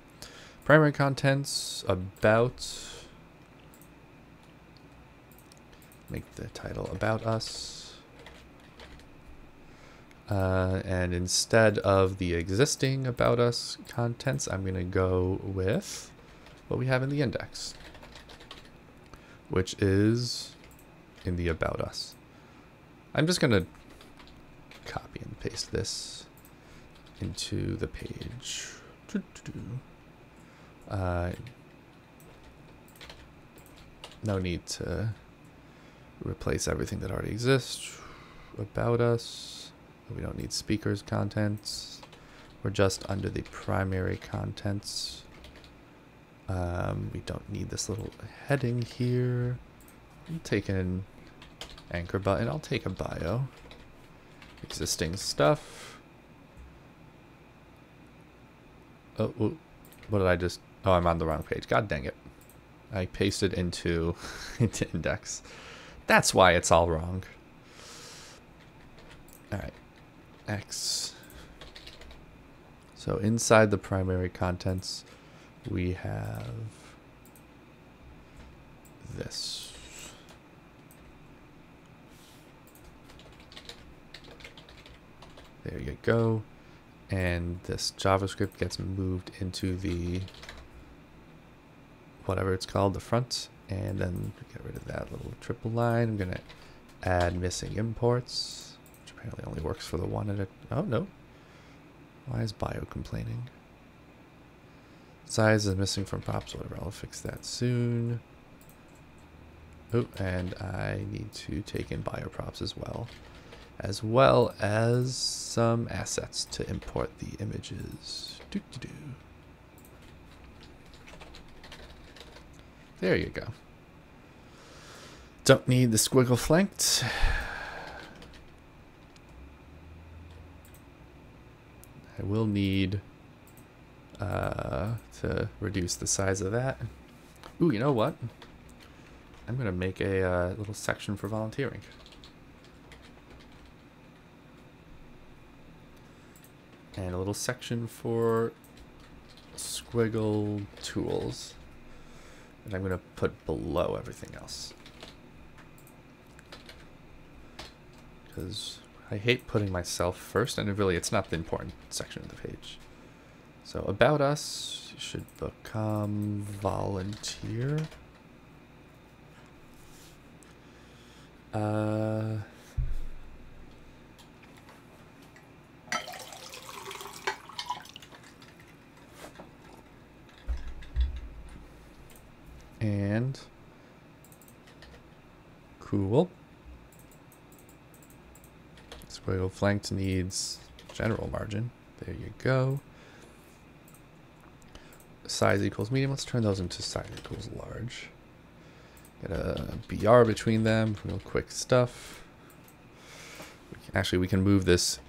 Primary contents, about. Make the title about us. And instead of the existing about us contents, I'm going to go with what we have in the index, which is in the about us. I'm just going to copy and paste this into the page. No need to replace everything that already exists. About us. We don't need speakers contents. We're just under the primary contents. We don't need this little heading here. I'm taking an anchor button. I'll take a bio. Existing stuff. Oh, what did I just... Oh, I'm on the wrong page. God dang it. I pasted into index. That's why it's all wrong. All right. X. So inside the primary contents, we have this. There you go. And this JavaScript gets moved into the whatever it's called, the front, and then get rid of that little triple line. I'm gonna add missing imports, which apparently only works for the one at a... Oh no, why is bio complaining? Size is missing from props, whatever. I'll fix that soon. Oh, and I need to take in bio props as well as some assets to import the images. There you go. Don't need the squiggle flanked. I will need to reduce the size of that. Ooh, you know what? I'm gonna make a little section for volunteering. And a little section for squiggle tools. And I'm going to put below everything else. Because I hate putting myself first, and really it's not the important section of the page. So about us should become volunteer. And cool. Squiggle flanked needs general margin. There you go. Size equals medium. Let's turn those into size equals large. Get a BR between them. Real quick stuff. We can move this.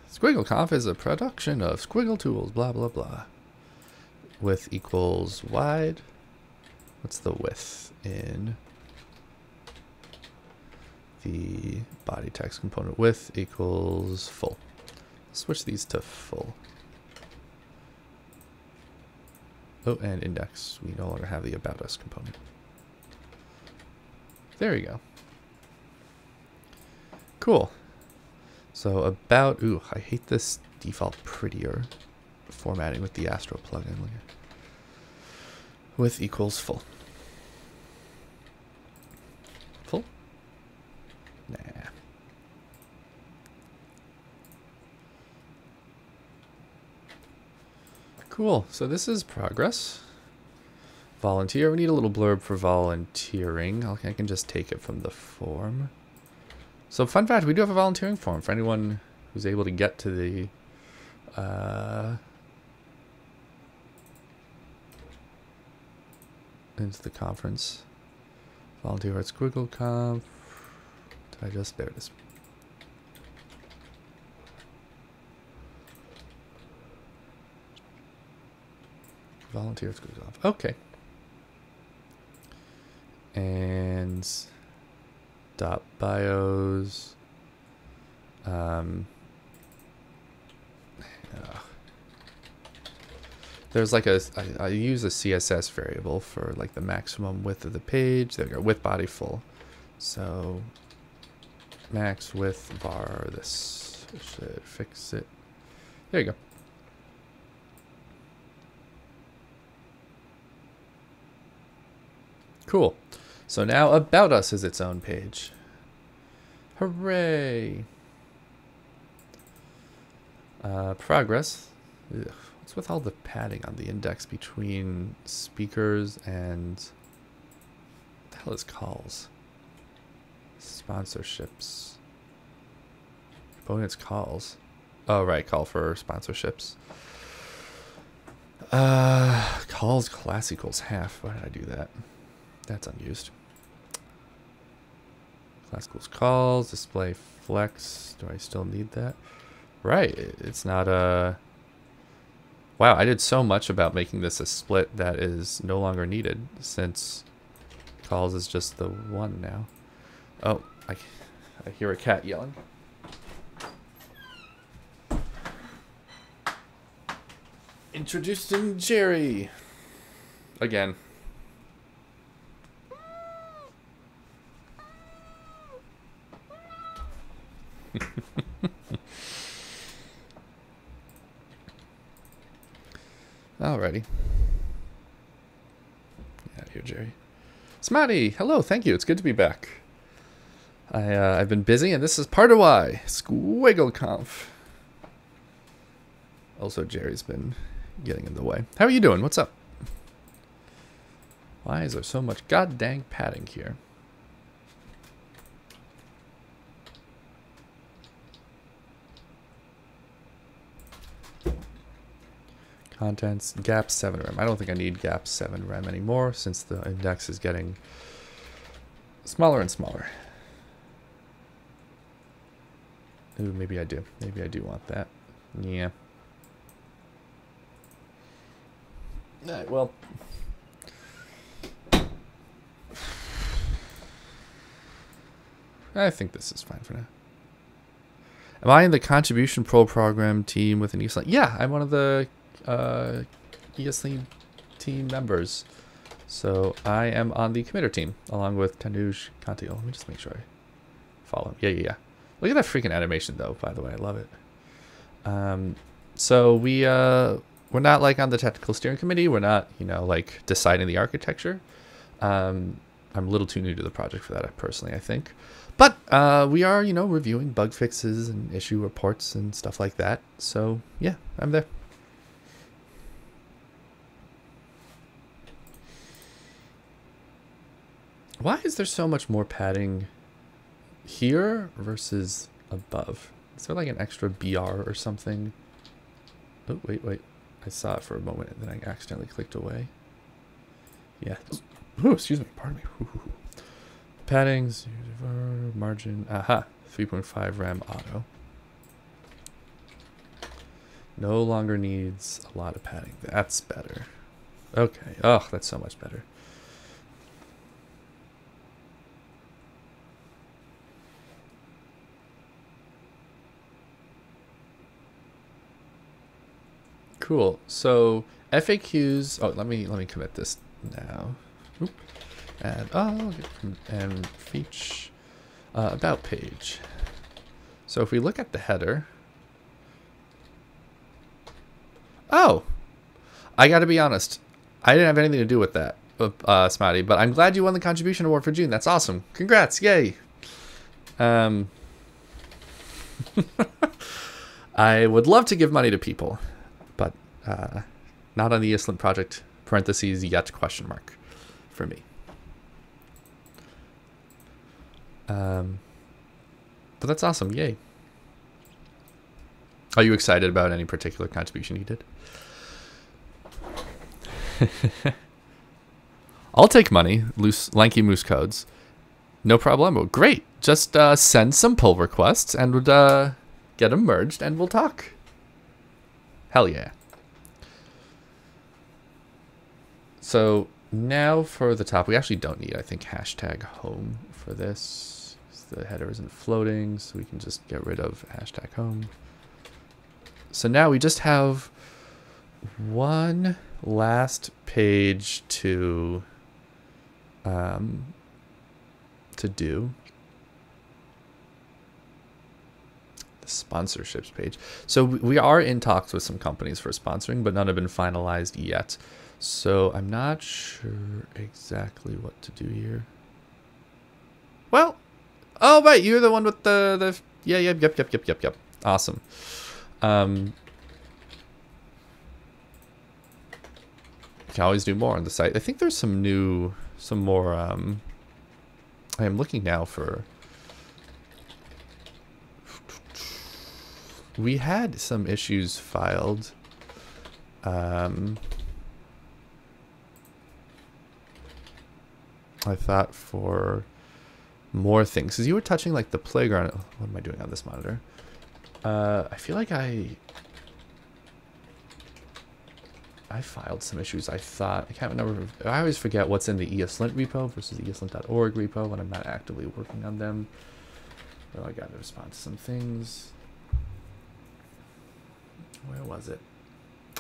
SquiggleConf is a production of Squiggle tools. Blah blah blah. Width equals wide. What's the width in the body text component? Width equals full. Switch these to full. Oh, and index. We no longer have the about us component. There you go. Cool. So about, ooh, I hate this default prettier formatting with the Astro plugin. Width equals full. Cool. So this is progress. Volunteer. We need a little blurb for volunteering. Okay, I can just take it from the form. So fun fact, we do have a volunteering form for anyone who's able to get to the into the conference. Volunteer at SquiggleConf. Did I just? There it is. Volunteer at SquiggleConf. Okay. And dot bios. There's like I use a CSS variable for like the maximum width of the page. There we go, width body full. So max width var, this should fix it. There you go. Cool. So now About Us is its own page. Hooray! Progress. Ugh. What's with all the padding on the index between speakers and... What the hell is calls? Sponsorships. Opponents calls. Oh, right. Call for sponsorships. Calls class equals half. Why did I do that? That's unused. Class equals calls. Display flex. Do I still need that? Right. It's not a... Wow, I did so much about making this a split that is no longer needed since calls is just the one now. Oh, I hear a cat yelling. Introducing Jerry. Again. Alrighty. Get out of here, Jerry. Smarty, hello, thank you. It's good to be back. I've been busy, and this is part of why. SquiggleConf. Also, Jerry's been getting in the way. How are you doing? What's up? Why is there so much goddamn padding here? Contents, gap 7 rem. I don't think I need gap 7 rem anymore since the index is getting smaller and smaller. Ooh, maybe I do. Maybe I do want that. Yeah. Alright, well. I think this is fine for now. Am I in the Contribution Pro program team with an ESLint? Yeah, I'm one of the ESLint team members. So I am on the committer team along with Tanuj Kantil. Let me just make sure I follow him. Yeah. Look at that freaking animation though, by the way. I love it. So we're not like on the technical steering committee. We're not, you know, like deciding the architecture. I'm a little too new to the project for that personally, I think. But we are, you know, reviewing bug fixes and issue reports and stuff like that. So yeah, I'm there. Why is there so much more padding here versus above? Is there like an extra BR or something? Oh, wait. I saw it for a moment and then I accidentally clicked away. Yeah. Oh, excuse me. Pardon me. Paddings, margin. Aha. 3.5 RAM auto. No longer needs a lot of padding. That's better. Okay. Oh, that's so much better. Cool. So FAQs. Oh, let me commit this now. Oop. And feature about page. So if we look at the header. Oh, I got to be honest. I didn't have anything to do with that, Smarty. But I'm glad you won the contribution award for June. That's awesome. Congrats! Yay. I would love to give money to people. But Not on the ESLint project, parentheses, yet, question mark, for me. But that's awesome. Yay. Are you excited about any particular contribution you did? I'll take money. Loose lanky moose codes. No problemo. Great. Just send some pull requests and get them merged and we'll talk. Hell yeah. So now for the top, we actually don't need, I think, hashtag home for this. The header isn't floating, so we can just get rid of hashtag home. So now we just have one last page to do. The sponsorships page. So we are in talks with some companies for sponsoring, but none have been finalized yet. So I'm not sure exactly what to do here. Well, oh right, you're the one with the yeah, yep. Awesome. You can always do more on the site. I think there's some more. I am looking now for. We had some issues filed. I thought for more things, because you were touching like the playground. What am I doing on this monitor? I feel like I filed some issues. I can't remember. I always forget what's in the ESLint repo versus the ESLint.org repo when I'm not actively working on them. Well, I got to respond to some things. Where was it?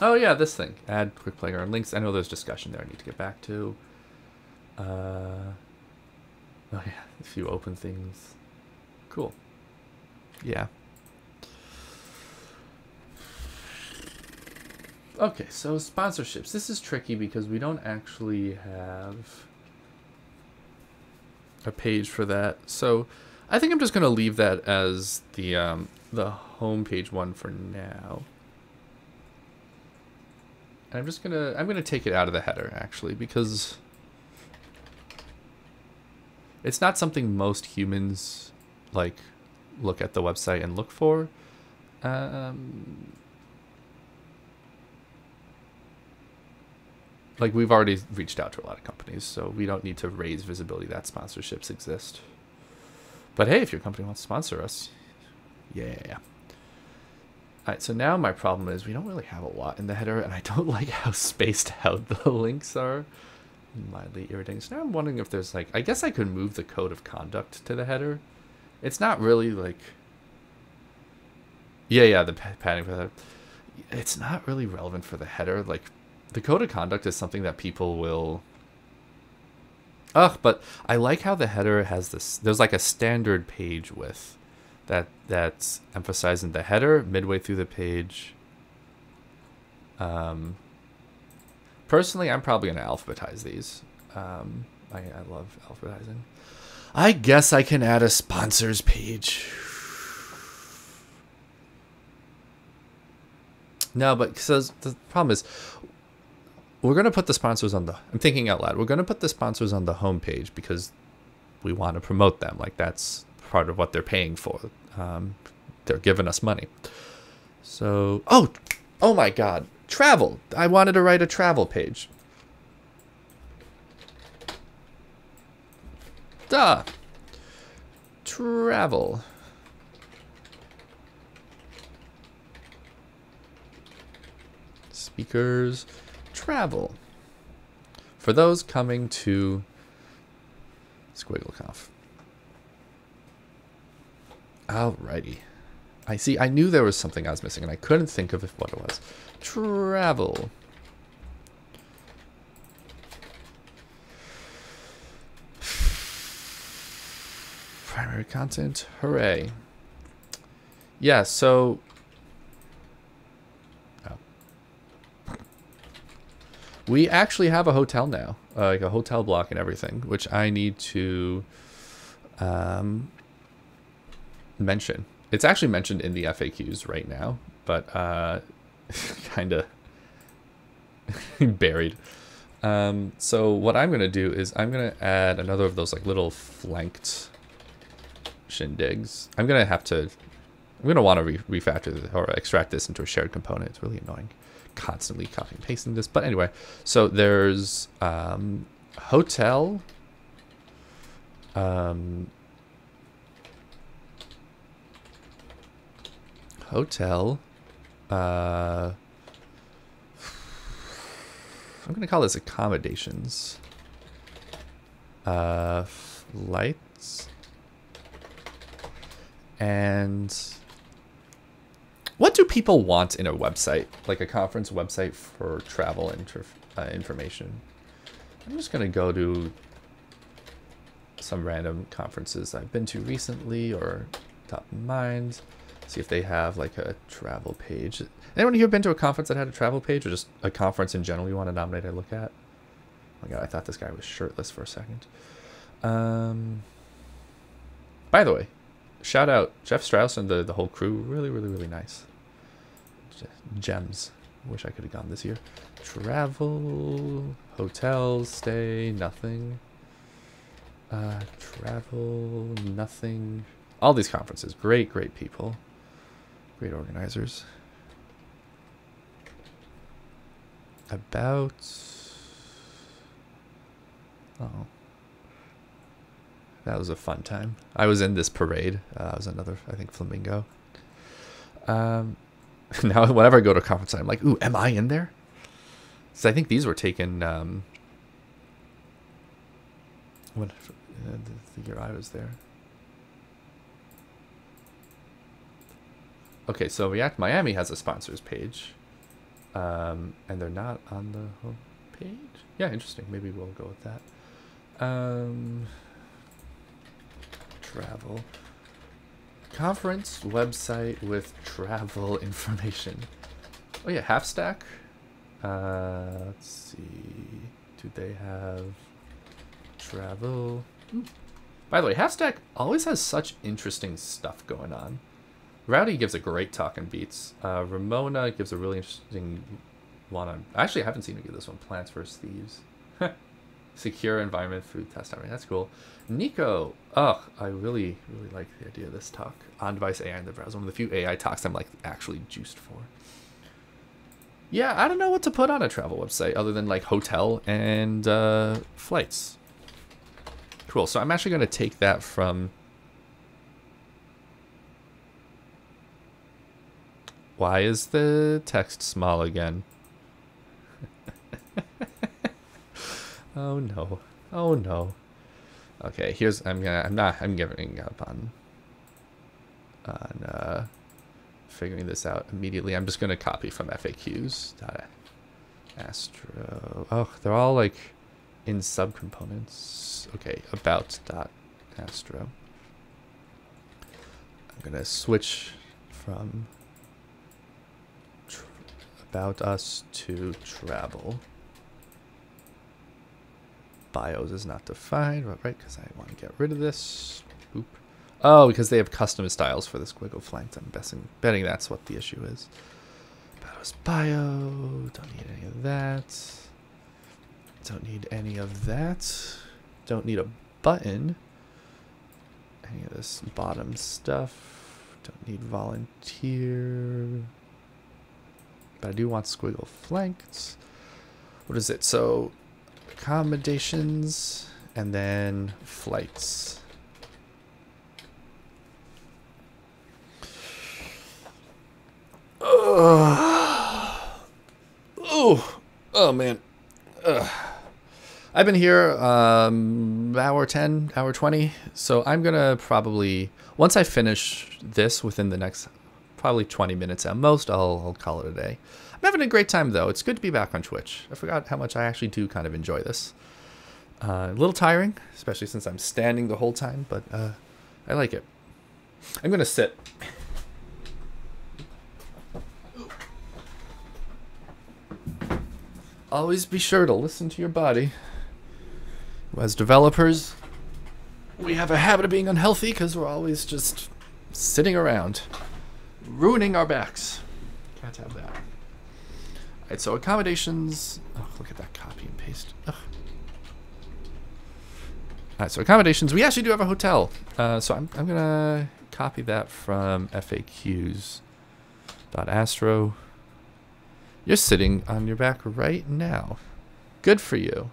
Oh yeah, this thing. Add quick playground links. I know there's discussion there I need to get back to. Oh yeah, a few open things. Cool. Yeah. Okay, so sponsorships. This is tricky because we don't actually have a page for that. So I think I'm just gonna leave that as the homepage one for now. And I'm gonna take it out of the header actually, because it's not something most humans like look at the website and look for. Like we've already reached out to a lot of companies, so we don't need to raise visibility that sponsorships exist. But hey, if your company wants to sponsor us, yeah. Alright, so now my problem is we don't really have a lot in the header, and I don't like how spaced out the links are. Mildly irritating. So now I'm wondering if there's like, I guess I could move the code of conduct to the header. It's not really like, yeah, the padding for that. It's not really relevant for the header. Like the code of conduct is something that people will. But I like how the header has this. There's like a standard page width that's emphasizing the header midway through the page. Personally, I'm probably going to alphabetize these. I love alphabetizing. I guess I can add a sponsors page. No, but so the problem is we're going to put the sponsors on the... I'm thinking out loud. We're going to put the sponsors on the home page because we want to promote them. Like that's part of what they're paying for. They're giving us money. So... Oh my God. Travel. I wanted to write a travel page. Duh. Travel. Speakers. Travel. For those coming to SquiggleConf. Alrighty. I see. I knew there was something I was missing, and I couldn't think of what it was. Travel. Primary content. Hooray. Yeah, so... we actually have a hotel now. Like a hotel block and everything, which I need to mention. It's actually mentioned in the FAQs right now, but kind of Buried. So what I'm gonna do is I'm gonna add another of those like little flanked shindigs. I'm gonna want to refactor or extract this into a shared component. It's really annoying, constantly copying and pasting this. But anyway, so there's hotel. Hotel. I'm gonna call this accommodations. Flights. And what do people want in a website, like a conference website for travel information? I'm just gonna go to some random conferences I've been to recently or top of mind. See if they have like a travel page. Anyone here been to a conference that had a travel page, or just a conference in general you want to nominate or look at? Oh my god, I thought this guy was shirtless for a second. By the way, shout out Jeff Strauss and the whole crew. Really, really, really nice. Gems. Wish I could have gone this year. Travel, hotels, stay, nothing. Travel, nothing. All these conferences, great, great people. Great organizers. About... Oh. That was a fun time. I was in this parade. I was another, I think, flamingo. Now, whenever I go to a conference, I'm like, ooh, am I in there? So I think these were taken... the year I was there. Okay, so React Miami has a sponsors page, and they're not on the home page. Yeah, interesting. Maybe we'll go with that. Travel conference website with travel information. Oh yeah, Half Stack. Let's see. Do they have travel? By the way, Half Stack always has such interesting stuff going on. Rowdy gives a great talk and beats. Ramona gives a really interesting one on... Actually, I haven't seen her give this one. Plants vs. Thieves. Secure environment food test. I mean, that's cool. Nico. Oh, I really, really like the idea of this talk. On-device AI in the browser. One of the few AI talks I'm like actually juiced for. Yeah, I don't know what to put on a travel website other than like hotel and flights. Cool. So I'm actually going to take that from... Why is the text small again? Oh no. Oh no. Okay, here's I'm giving up on figuring this out immediately. I'm just gonna copy from FAQs. Astro. Oh, they're all like in subcomponents. Okay, about.astro. I'm gonna switch from about us to travel. Bios is not defined, right? Because I want to get rid of this. Oop. Oh, because they have custom styles for this Squiggle flanked. I'm betting that's what the issue is. About us bio. Don't need any of that. Don't need any of that. Don't need a button. Any of this bottom stuff. Don't need volunteer. But I do want Squiggle flanked. What is it? So accommodations and then flights. Oh man. I've been here hour 10, hour 20. So I'm gonna probably, once I finish this within the next probably 20 minutes at most, I'll call it a day. I'm having a great time though. It's good to be back on Twitch. I forgot how much I actually do kind of enjoy this. A little tiring, especially since I'm standing the whole time, but I like it. I'm gonna sit. Always be sure to listen to your body. As developers, we have a habit of being unhealthy because we're always just sitting around, ruining our backs. Can't have that. right, so accommodations. Oh, look at that copy and paste. Ugh. All right, so accommodations. We actually do have a hotel. So I'm gonna copy that from FAQs.astro. You're sitting on your back right now. Good for you.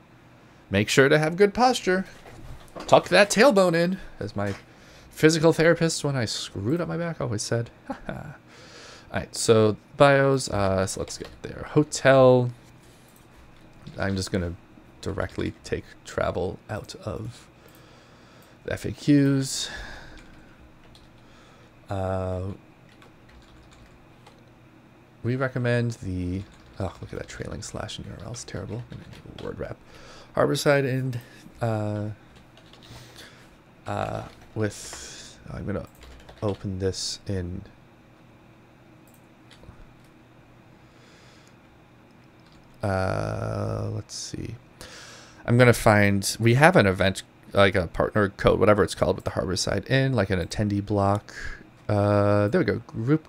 Make sure to have good posture. Tuck that tailbone in, as my physical therapist, when I screwed up my back, always said. Alright, so bios, so let's get there. Hotel. I'm just going to directly take travel out of the FAQs. We recommend the... Oh, look at that trailing slash in URL. It's terrible. I'm going to enable word wrap. Harborside and... with... I'm going to open this in... let's see. I'm going to find... We have an event, like a partner code, whatever it's called, with the Harborside in, like an attendee block. There we go. Group...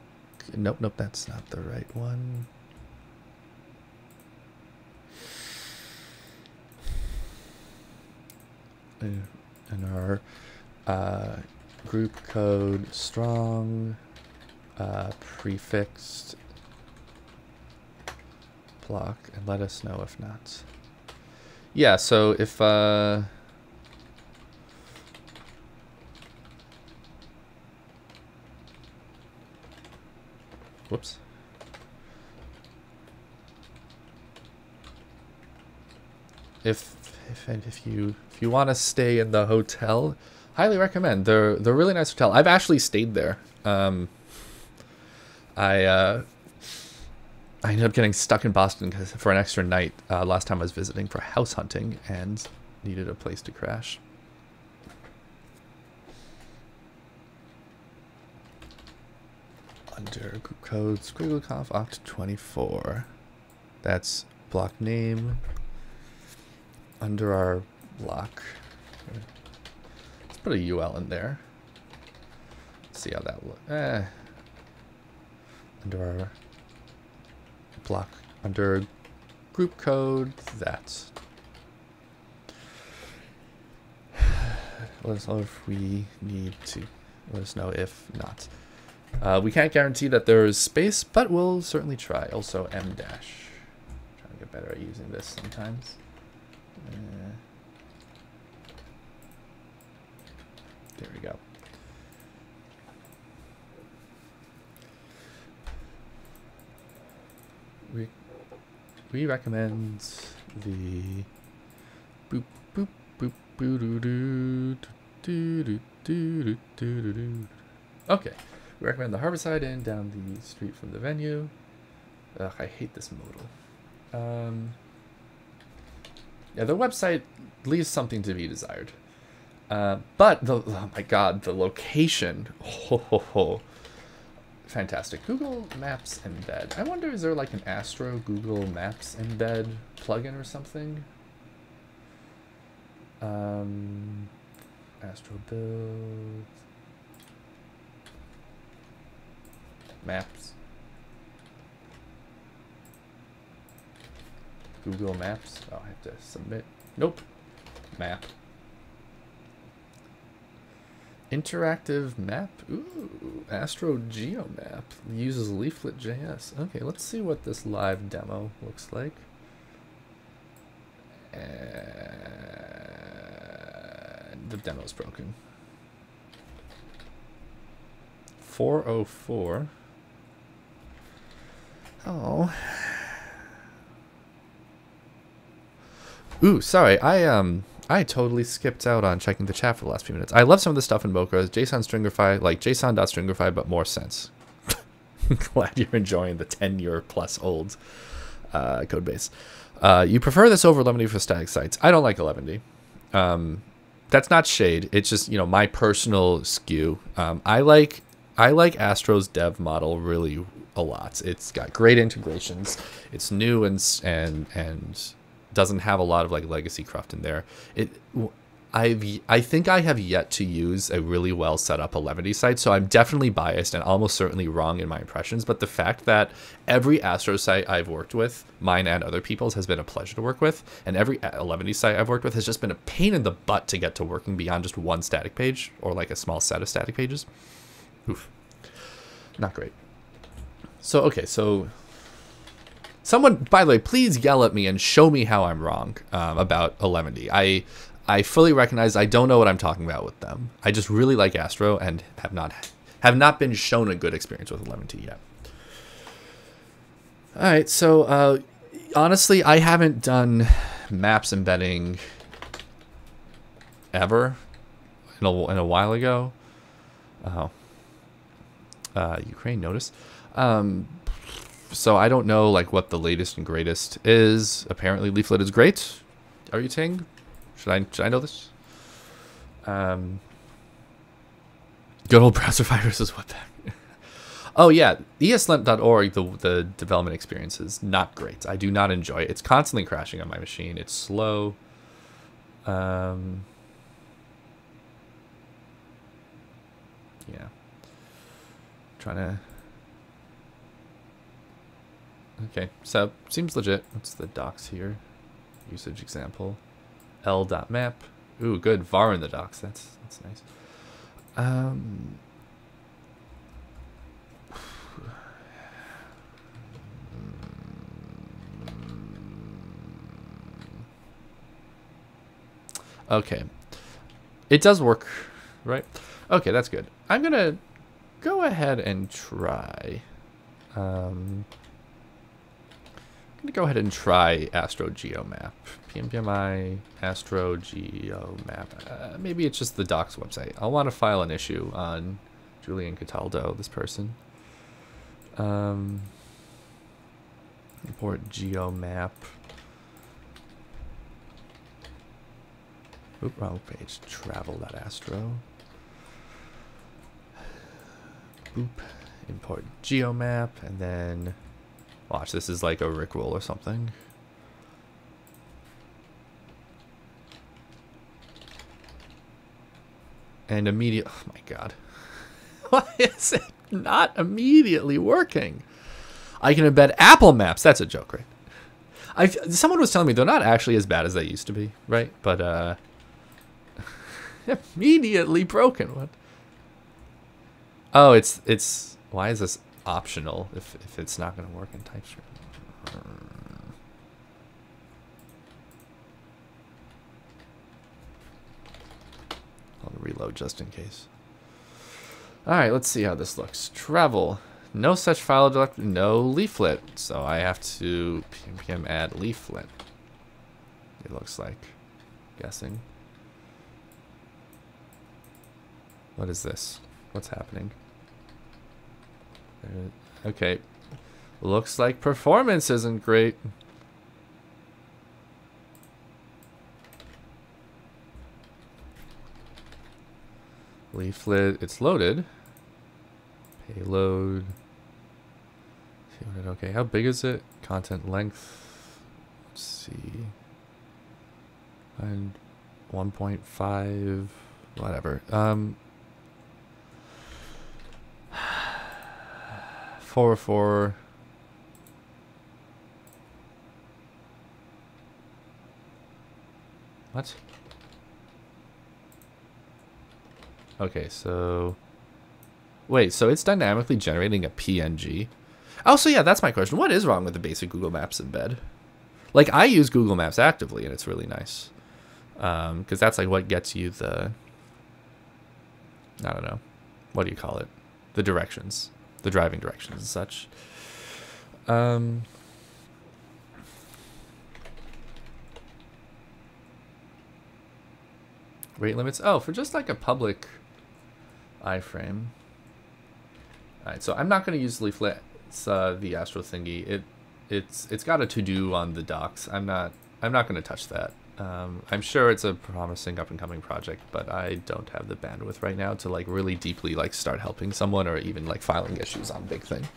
Nope, that's not the right one. And our group code strong prefixed block, and let us know if not. Yeah, so if whoops. If you want to stay in the hotel, highly recommend. They're really nice hotel. I've actually stayed there. I ended up getting stuck in Boston for an extra night last time I was visiting for house hunting and needed a place to crash. Under group code SquiggleConf oct24. That's block name. Under our block, let's put a UL in there. Let's see how that looks. Under our block, under group code, that. Let us know if we need to. Let us know if not. We can't guarantee that there is space, but we'll certainly try. Also, M dash. Trying to get better at using this sometimes. There we go. We recommend the boop boop boop boo doo doo doo doo doo doo doo. Okay, we recommend the Harborside Inn down the street from the venue. Ugh, I hate this modal. Yeah, the website leaves something to be desired. But, oh my god, the location. Fantastic. Google Maps embed. I wonder, is there like an Astro Google Maps embed plugin or something? Astro build. Maps. Google Maps. Oh, I have to submit. Nope. Map. Interactive map. Ooh, Astro GeoMap uses Leaflet.js. Okay, let's see what this live demo looks like. And the demo's broken. 404. Oh. Ooh, sorry. I totally skipped out on checking the chat for the last few minutes. I love some of the stuff in Mocha. JSON stringify, like JSON.stringify, but more sense. Glad you're enjoying the 10-year-plus old code base. You prefer this over 11D for static sites. I don't like 11D. That's not shade. It's just, you know, my personal skew. I like Astro's dev model really a lot. It's got great integrations. It's new and doesn't have a lot of like legacy cruft in there. I think I have yet to use a really well set up Eleventy site, so I'm definitely biased and almost certainly wrong in my impressions. But the fact that every Astro site I've worked with, mine and other people's, has been a pleasure to work with, and every Eleventy site I've worked with has just been a pain in the butt to get to working beyond just one static page or like a small set of static pages. Oof, not great. So okay, so someone, by the way, please yell at me and show me how I'm wrong about Eleventy. I fully recognize I don't know what I'm talking about with them. I just really like Astro and have not been shown a good experience with Eleventy yet. All right, so honestly, I haven't done maps embedding ever in a while ago. Oh, Ukraine notice. So I don't know like what the latest and greatest is. Apparently, Leaflet is great. Are you saying? Should I know this? Good old browser viruses, what the heck? Oh yeah, eslint.org, the development experience is not great. I do not enjoy it. It's constantly crashing on my machine. It's slow. Yeah. Trying to... Okay, so seems legit. What's the docs here? Usage example. L.map. Ooh, good. var in the docs. That's nice. Okay. It does work, right? Okay, that's good. I'm going to go ahead and try... I'm going to go ahead and try Astro GeoMap. PMPMI Astro GeoMap. Maybe it's just the docs website. I'll want to file an issue on Julian Cataldo, this person. Import GeoMap. Oop, wrong page. Travel.astro. Boop. Import GeoMap, and then... Watch, this is like a Rickroll or something. And immediate... Oh my god. Why is it not immediately working? I can embed Apple Maps. That's a joke, right? Someone was telling me they're not actually as bad as they used to be, right? But, immediately broken. What? Oh, it's... Why is this optional if it's not going to work in TypeScript? I'll reload just in case. Alright, let's see how this looks. Travel. No such file directory. No leaflet. So I have to npm add leaflet. It looks like. Guessing. What is this? What's happening? Okay. Looks like performance isn't great. Leaflet, it's loaded. Payload. Okay, how big is it? Content length. Let's see. And 1.5, whatever. 404. What? Okay, so... Wait, so it's dynamically generating a PNG? Oh, so yeah, that's my question. What is wrong with the basic Google Maps embed? Like, I use Google Maps actively, and it's really nice. Because that's like what gets you the... I don't know. What do you call it? The directions. The driving directions and such. Rate limits. Oh, for just like a public iframe. Alright, so I'm not going to use Leaflet. It's the Astro thingy. It's got a to-do on the docs. I'm not going to touch that. I'm sure it's a promising up-and-coming project, but I don't have the bandwidth right now to like really deeply like start helping someone or even like filing issues on big thing.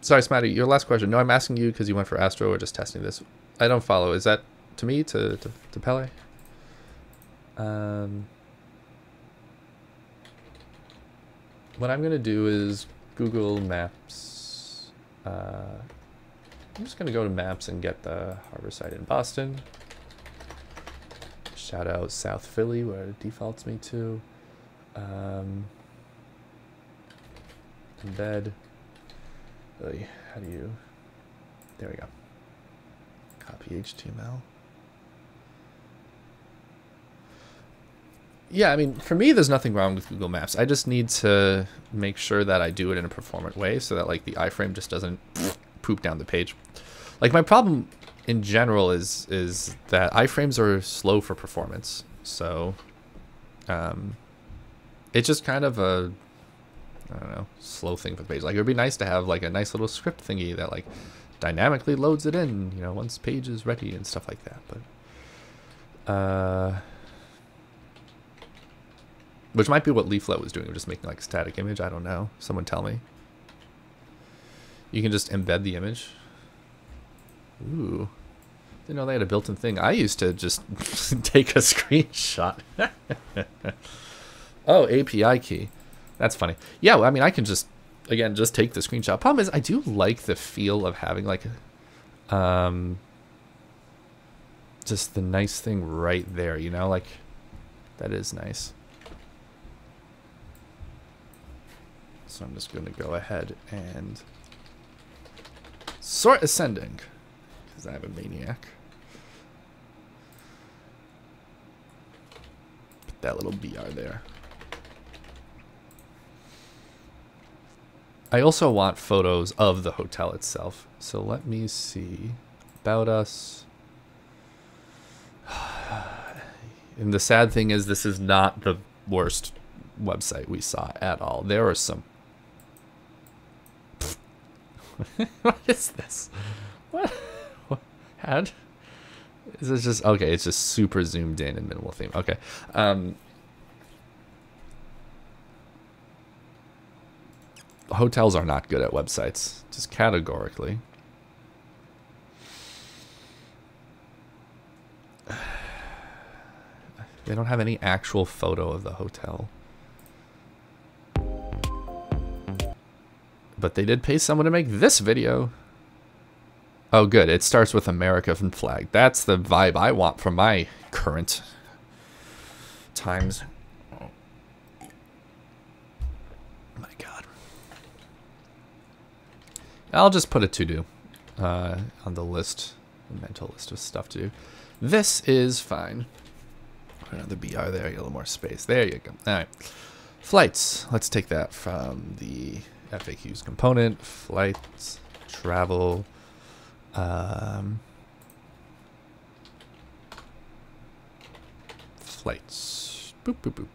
Sorry, Smatty, your last question. No, I'm asking you because you went for Astro or just testing this. I don't follow. Is that to me, to Pele? What I'm going to do is Google Maps. I'm just going to go to Maps and get the harbor site in Boston. Shout out South Philly, where it defaults me to. Embed. Really, how do you... There we go. Copy HTML. Yeah, I mean, for me, there's nothing wrong with Google Maps. I just need to make sure that I do it in a performant way so that, like, the iframe just doesn't poop down the page. Like, my problem in general is that iframes are slow for performance. So, it's just kind of a, I don't know, slow thing for the page. Like, it would be nice to have, like, a nice little script thingy that, like, dynamically loads it in, you know, once page is ready and stuff like that. But, which might be what Leaflet was doing, just making like a static image. I don't know. Someone tell me. You can just embed the image. Ooh. Didn't know they had a built-in thing. I used to just take a screenshot. Oh, API key. That's funny. Yeah, well, I mean, I can just, again, just take the screenshot. Problem is, I do like the feel of having like, just the nice thing right there, you know? Like, that is nice. So I'm just going to go ahead and sort ascending because I'm a maniac. Put that little BR there. I also want photos of the hotel itself. So let me see. About us. And the sad thing is this is not the worst website we saw at all. There are some... What is this? What? How? Is this just okay? It's just super zoomed in and minimal theme. Okay. Hotels are not good at websites, just categorically. They don't have any actual photo of the hotel. But they did pay someone to make this video. Oh, good. It starts with American flag. That's the vibe I want from my current times. Oh my God. I'll just put a to-do on the list, the mental list of stuff to do. This is fine. Put another BR there, get a little more space. There you go. All right. Flights. Let's take that from the FAQs component, flights, travel, flights, boop, boop, boop.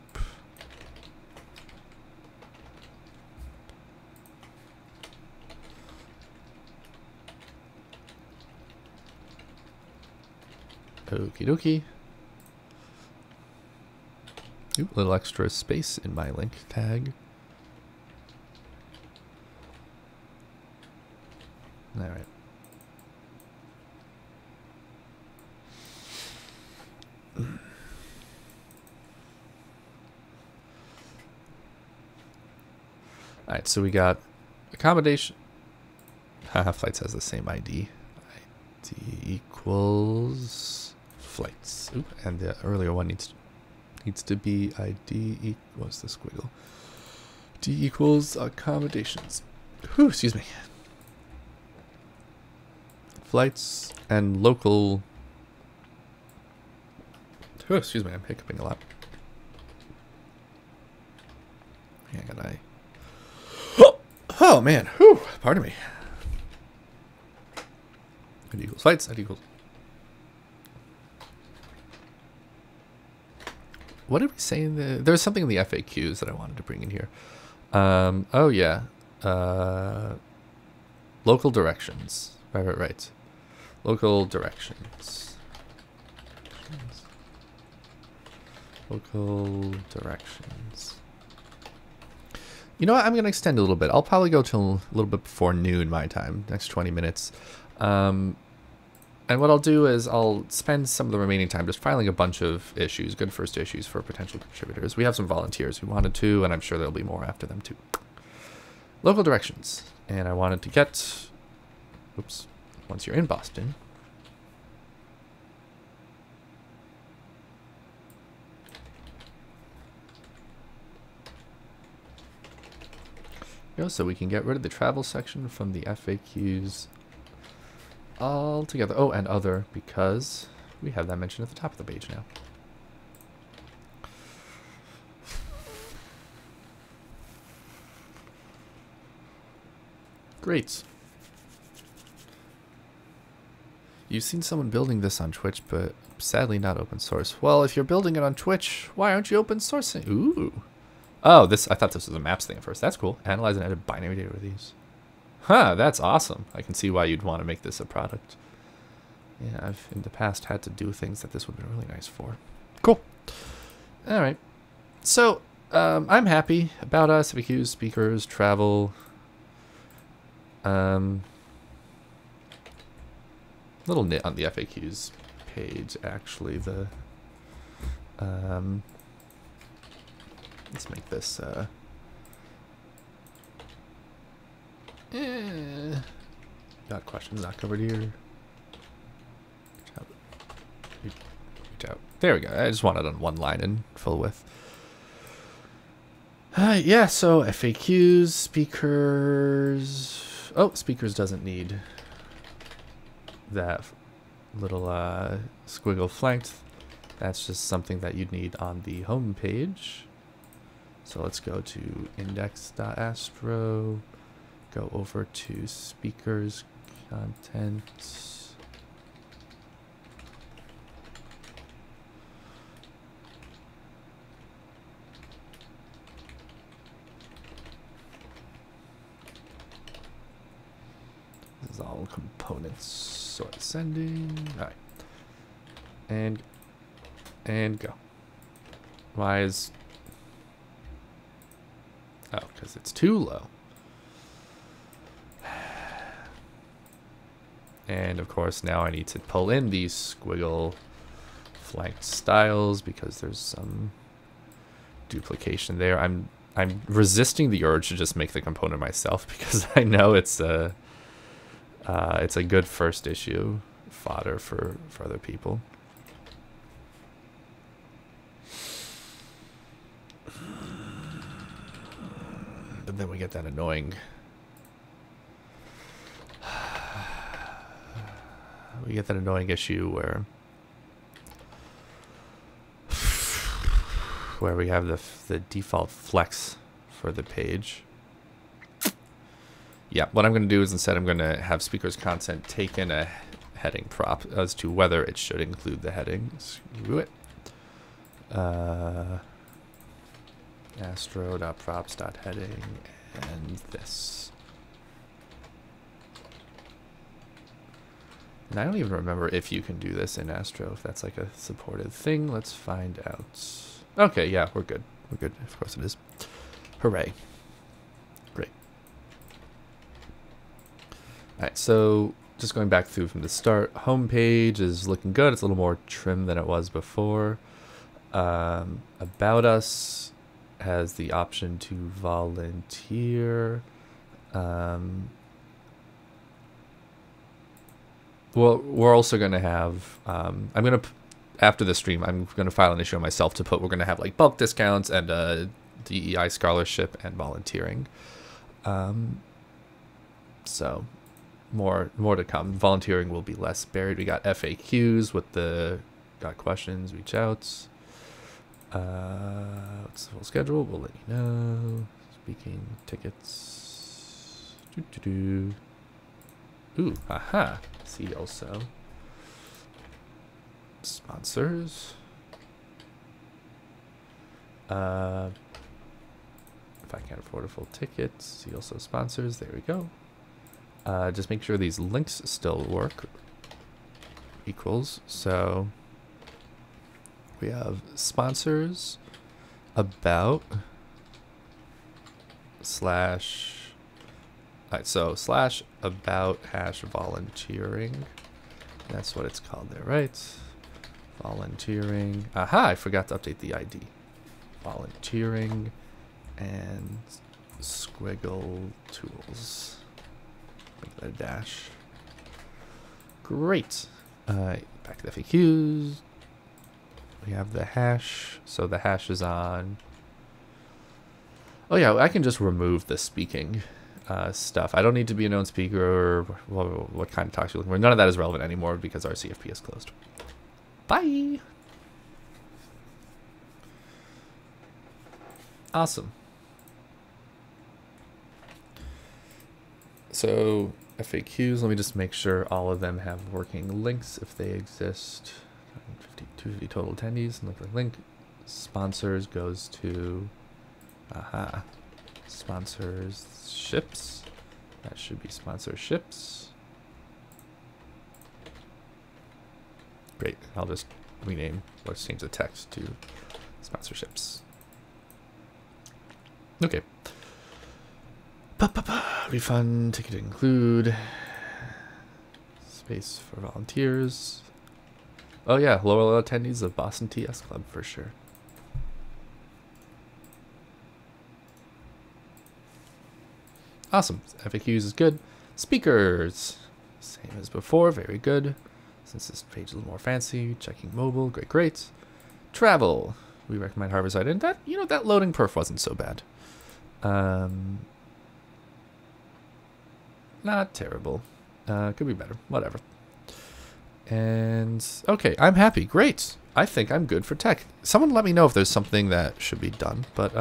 Okie dokie. Ooh, a little extra space in my link tag. All right. All right, so we got accommodation. Haha, flights has the same ID. ID equals flights. Oop, and the earlier one needs to be ID what's the squiggle? D equals accommodations. Whew, excuse me. Flights and local. Oh, excuse me, I'm hiccuping a lot. Hang on, oh man, whew, pardon me. It equals flights, it equals. What did we say in the... There was something in the FAQs that I wanted to bring in here. Oh yeah. Local directions. Right. Local directions. Local directions. You know what? I'm going to extend a little bit. I'll probably go till a little bit before noon my time, next 20 minutes. And what I'll do is I'll spend some of the remaining time just filing a bunch of issues, good first issues for potential contributors. We have some volunteers who wanted to, and I'm sure there'll be more after them too. Local directions. And I wanted to get, oops, once you're in Boston, so we can get rid of the travel section from the FAQs altogether. Oh, and other, because we have that mentioned at the top of the page now. Great. You've seen someone building this on Twitch, but sadly not open source. Well, if you're building it on Twitch, why aren't you open sourcing? Ooh. Oh, this, I thought this was a maps thing at first. That's cool. Analyze and edit binary data with these. Huh, that's awesome. I can see why you'd want to make this a product. Yeah, I've in the past had to do things that this would have been really nice for. Cool. All right. So, I'm happy about us, FAQs, speakers, travel. Little nit on the FAQs page, actually. The let's make this got questions not covered here. Reach out. There we go. I just want it on one line in full width. Yeah, so FAQs, speakers. Oh, speakers doesn't need that little squiggle flanked. That's just something that you'd need on the home page. So let's go to index.astro, go over to speakers content. This is all components, sort sending. All right. And go. Why is... Oh, because it's too low. And of course now I need to pull in these squiggle flanked styles because there's some duplication there. I'm resisting the urge to just make the component myself because I know it's a good first issue fodder for other people. But then we get that annoying issue where we have the default flex for the page. Yeah, what I'm going to do is instead I'm going to have speakers content take in a heading prop as to whether it should include the heading. Screw it. Astro.props.heading and this. And I don't even remember if you can do this in Astro, if that's like a supported thing. Let's find out. Okay, yeah, we're good. We're good. Of course it is. Hooray. Great. Alright, so just going back through from the start, homepage is looking good. It's a little more trim than it was before. About Us has the option to volunteer. Well, we're also going to have, after the stream, I'm going to file an issue myself to put, we're going to have like bulk discounts and DEI scholarship and volunteering. So more to come. Volunteering will be less buried. We got FAQs with got questions, reach outs. What's the full schedule? We'll let you know. Speaking tickets. Ooh, aha. See also sponsors. If I can't afford a full ticket, see also sponsors. There we go. Just make sure these links still work. Equals. So we have sponsors, about, slash. All right, so slash about hash volunteering. That's what it's called there, right? Volunteering. Aha, I forgot to update the ID. Volunteering and squiggle tools. Make that a dash. Great. Back to the FAQs. We have the hash. So the hash is on. Oh yeah, I can just remove the speaking stuff. I don't need to be a known speaker or what kind of talks you're looking for. None of that is relevant anymore because our CFP is closed. Bye. Awesome. So FAQs, let me just make sure all of them have working links if they exist. 250 total attendees, look like link. Sponsors goes to, sponsorships. That should be sponsorships. Great, I'll just rename, let's change the text to sponsorships. Okay. Refund ticket include space for volunteers. Oh yeah, lower attendees of Boston TS Club for sure. Awesome. FAQs is good. Speakers, same as before, very good. Since this page is a little more fancy, checking mobile, great, great. Travel, we recommend Harborside, and that, you know, that loading perf wasn't so bad. Not terrible. Could be better. Whatever. And okay, I'm happy. Great. I think I'm good for tech. Someone let me know if there's something that should be done. But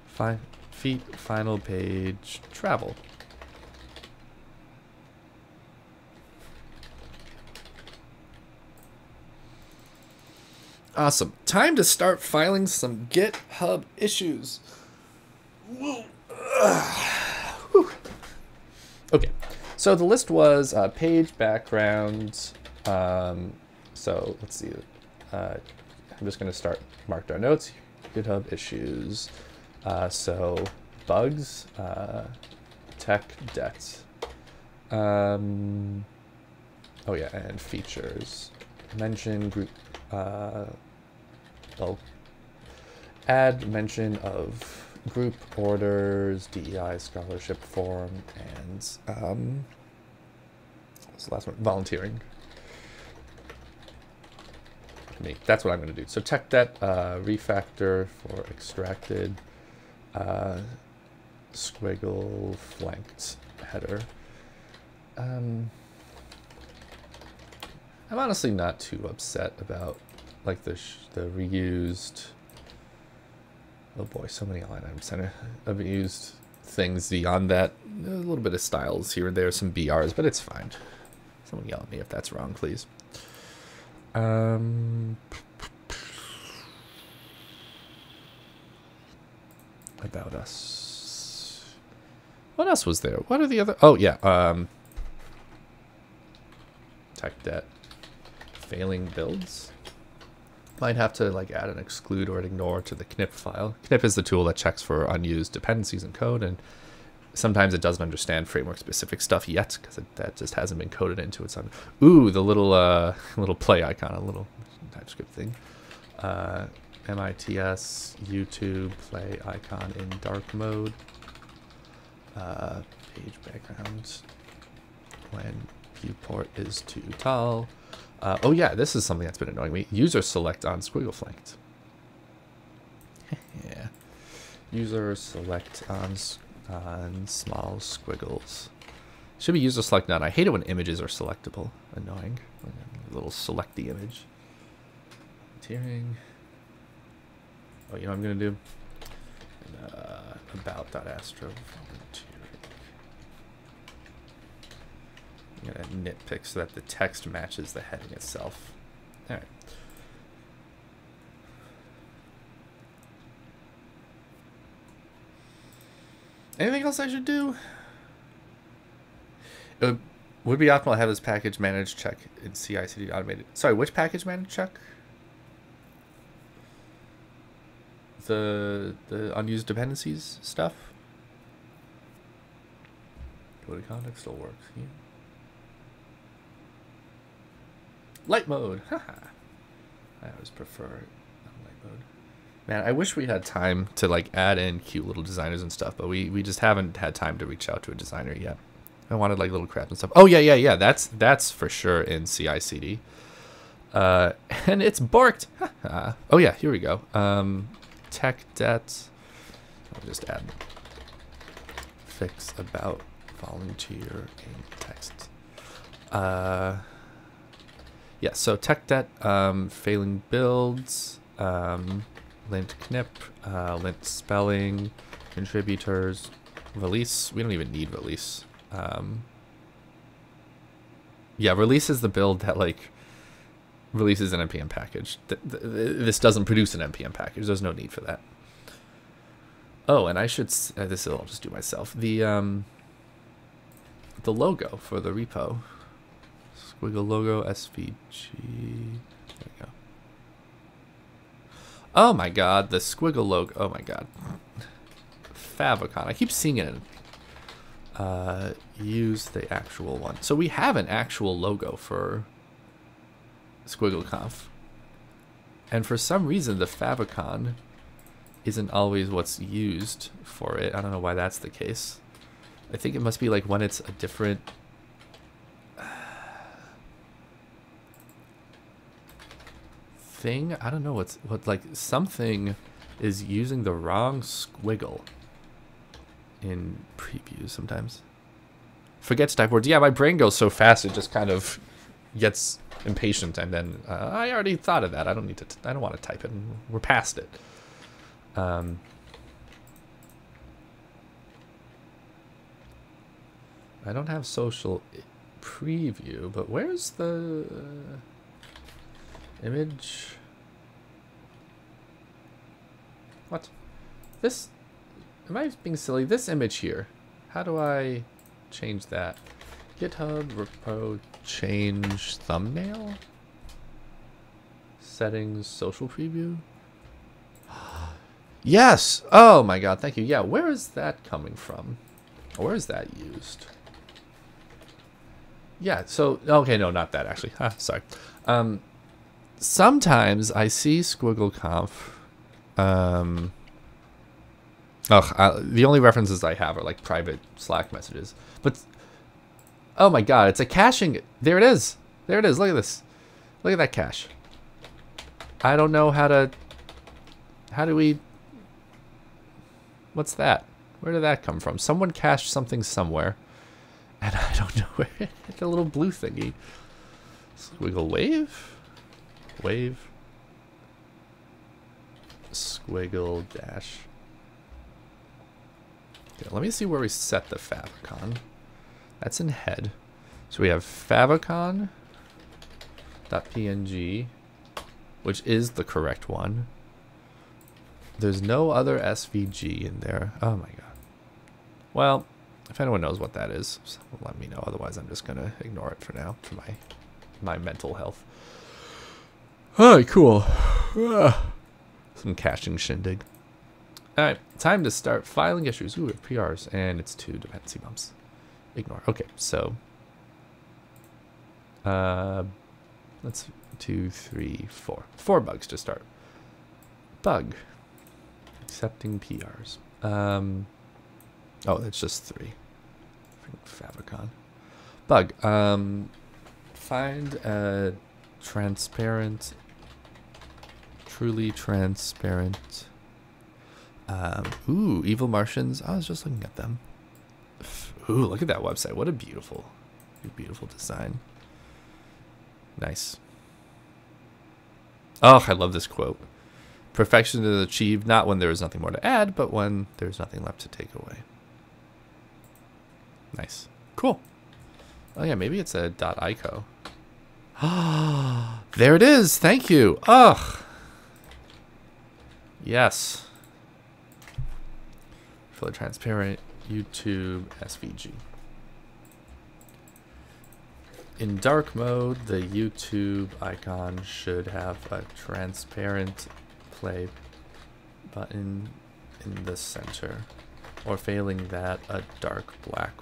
fine. Feet, final page, travel. Awesome. Time to start filing some GitHub issues. Okay, so the list was page, background. So let's see. I'm just going to start marked our notes. GitHub issues. So bugs, tech debt. Oh yeah, and features. Mention group. Well, add mention of group orders, DEI scholarship form, and what's the last one? Volunteering. That's what I'm going to do. So tech debt, refactor for extracted, squiggle flanked header. I'm honestly not too upset about like the reused. Oh boy, so many line items. I've used things beyond that. A little bit of styles here and there, some BRs, but it's fine. Someone yell at me if that's wrong, please. About us. What else was there? What are the other? Oh yeah. Tech debt. Failing builds. Might have to like add an exclude or an ignore to the knip file. Knip is the tool that checks for unused dependencies in code, and sometimes it doesn't understand framework specific stuff yet because that just hasn't been coded into its own. Ooh, the little little play icon, a little TypeScript thing. MITS YouTube play icon in dark mode. Page background when viewport is too tall. Oh yeah, this is something that's been annoying me. User select on squiggle flanked. Yeah. User select on small squiggles. Should be user select none. I hate it when images are selectable. Annoying. A little select the image. Tiering. Oh, you know what I'm gonna do? About.astro volunteering. I'm gonna nitpick so that the text matches the heading itself. All right. Anything else I should do? It would be optimal to have this package manage check in CI/CD automated. Sorry, which package manage check? The unused dependencies stuff? Go to context still works. Yeah. Light mode. Haha. I always prefer light mode. Man, I wish we had time to like add in cute little designers and stuff, but we just haven't had time to reach out to a designer yet. I wanted like little crafts and stuff. Oh yeah. That's for sure in CI/CD. And it's borked. Oh yeah, here we go. Tech debt. I'll just add fix about volunteer in text. Yeah, so tech debt, failing builds, lint knip, lint spelling, contributors, release. We don't even need release. Yeah, release is the build that like releases an npm package. This doesn't produce an npm package. There's no need for that. Oh, and I should this I'll just do myself. The logo for the repo. Squiggle logo SVG. There we go. Oh my god, the squiggle logo. Oh my god. Favicon. I keep seeing it. Use the actual one. So we have an actual logo for SquiggleConf. And for some reason, the favicon isn't always what's used for it. I don't know why that's the case. I think it must be like when it's a different thing. I don't know what like something is using the wrong squiggle in previews sometimes. Forgets type words. Yeah, my brain goes so fast it just kind of gets impatient, and then I already thought of that. I don't need to. I don't want to type it. We're past it. I don't have social preview, but where's the image? What? This? Am I being silly? This image here. How do I change that? GitHub repo change thumbnail? Settings social preview? Yes! Oh my god, thank you. Yeah, where is that coming from? Where is that used? Yeah, so, okay, no, not that actually. Sorry. Sometimes I see SquiggleConf. The only references I have are like private Slack messages. But, oh my god, it's a caching. There it is. There it is. Look at this. Look at that cache. I don't know how to, how do we, what's that? Where did that come from? Someone cached something somewhere. And I don't know where. It's a little blue thingy. Squiggle wave? Wave. Squiggle dash. Okay, let me see where we set the favicon. That's in head. So we have favicon.png, which is the correct one. There's no other SVG in there. Oh my god. Well, if anyone knows what that is, let me know. Otherwise, I'm just going to ignore it for now, for my mental health. Alright, cool. Some caching shindig. Alright, time to start filing issues. Ooh, we have PRs, and it's 2 dependency bumps. Ignore. Okay, so let's 2, 3, 4. 4 bugs to start. Bug. Accepting PRs. Oh, that's just 3. Favicon. Bug. Find a transparent, truly transparent. Ooh, evil Martians. I was just looking at them. Ooh, look at that website. What a beautiful design. Nice. Oh, I love this quote. Perfection is achieved not when there is nothing more to add, but when there's nothing left to take away. Nice. Cool. Oh yeah, maybe it's a .ico. There it is. Thank you. Ugh. Yes. Fully transparent YouTube SVG. In dark mode, the YouTube icon should have a transparent play button in the center, or failing that, a dark black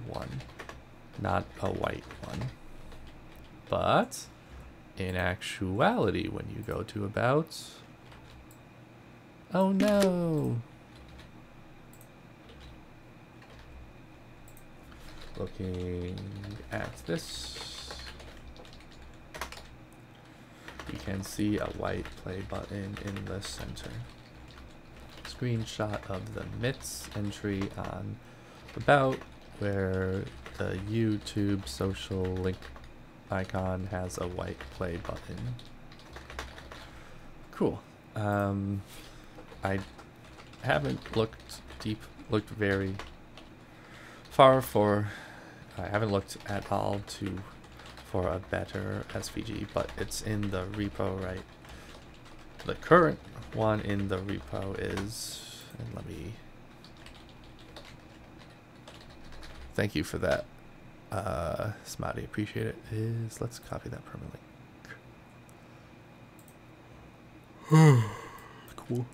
one, not a white one. But in actuality, when you go to about, oh no. Looking at this, you can see a white play button in the center. Screenshot of the MITS entry on about where the YouTube social link icon has a white play button. Cool. I haven't looked very far for, I haven't looked at all for a better SVG, but it's in the repo, right? The current one in the repo is, and let me, thank you for that, Smarty, appreciate it, is, let's copy that permanent link. Cool.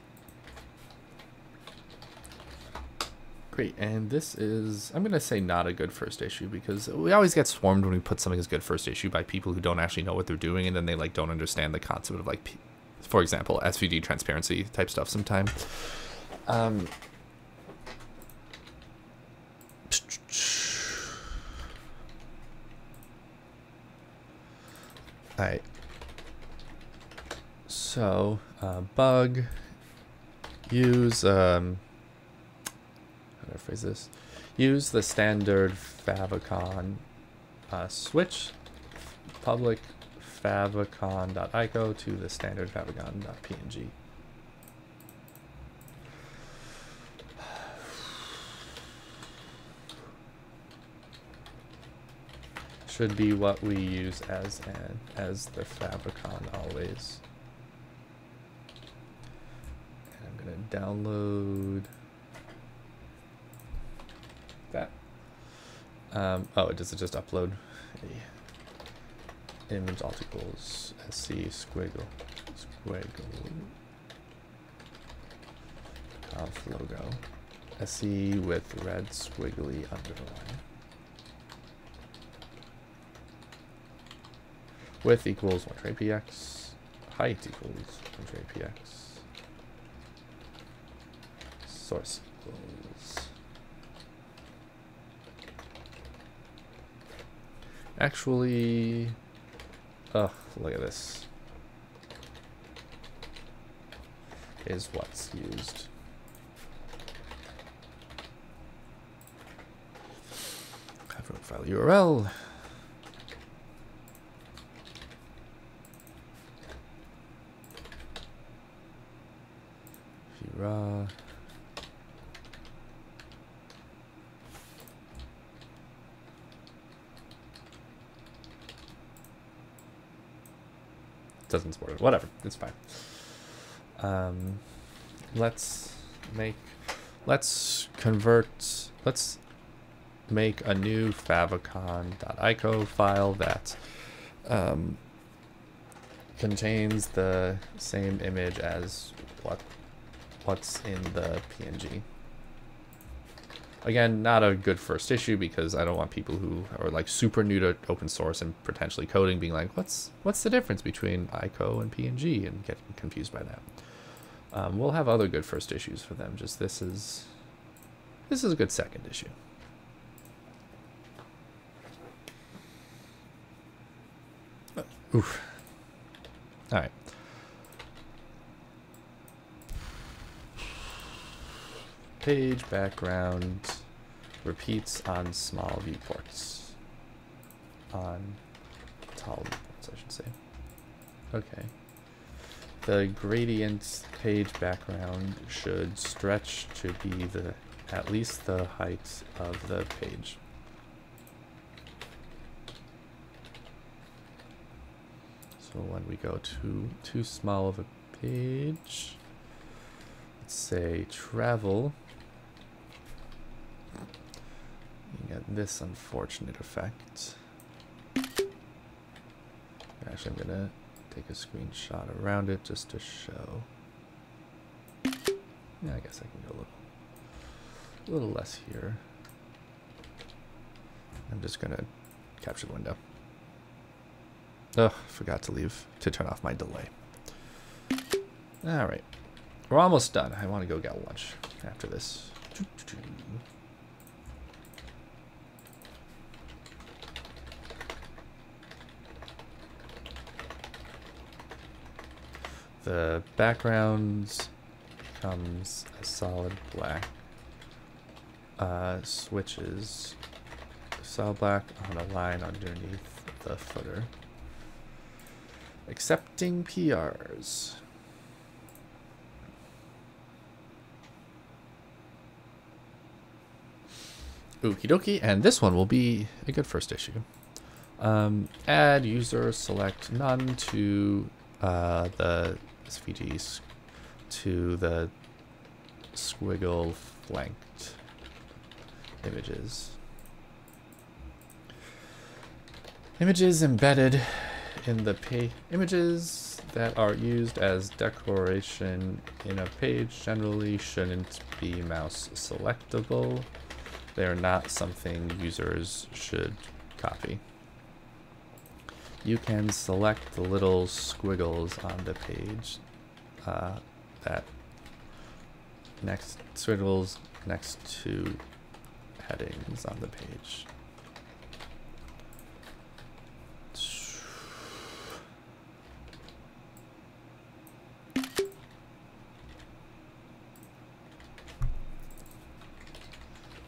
Great, and this is, I'm going to say not a good first issue, because we always get swarmed when we put something as good first issue by people who don't actually know what they're doing, and then they like don't understand the concept of like, for example, SVG transparency type stuff sometimes. Alright, so bug, use, how do I phrase this? Use the standard favicon switch public favicon.ico to the standard favicon.png. Should be what we use as the favicon always. And I'm gonna download that. Oh, does it just upload a image alt equals sc squiggle.conf logo sc with red squiggly underline. Width equals 120px, height equals 120px, source equals. Actually, oh, look at this. Is what's used. File URL. Raw. Doesn't support it. Whatever. It's fine. Let's make a new favicon.ico file that contains the same image as what's in the PNG. Again, not a good first issue because I don't want people who are like super new to open source and potentially coding being like, what's the difference between ICO and PNG, and getting confused by that. We'll have other good first issues for them. Just this is a good second issue. Oof. All right. Page background repeats on small viewports. On tall viewports, I should say. Okay. The gradient page background should stretch to be at least the height of the page. So when we go to too small of a page, let's say travel, you get this unfortunate effect. Actually, I'm gonna take a screenshot around it just to show. Yeah, I guess I can go a little less here. I'm just going to capture the window. Oh, forgot to turn off my delay. All right. We're almost done. I want to go get lunch after this. The background becomes a solid black. Switches solid black on a line underneath the footer. Accepting PRs. Okie dokie, and this one will be a good first issue. Add user select none to the SVGs to the squiggle flanked images. Images embedded in the images that are used as decoration in a page generally shouldn't be mouse selectable. They're not something users should copy. You can select the little squiggles on the page that squiggles next to headings on the page.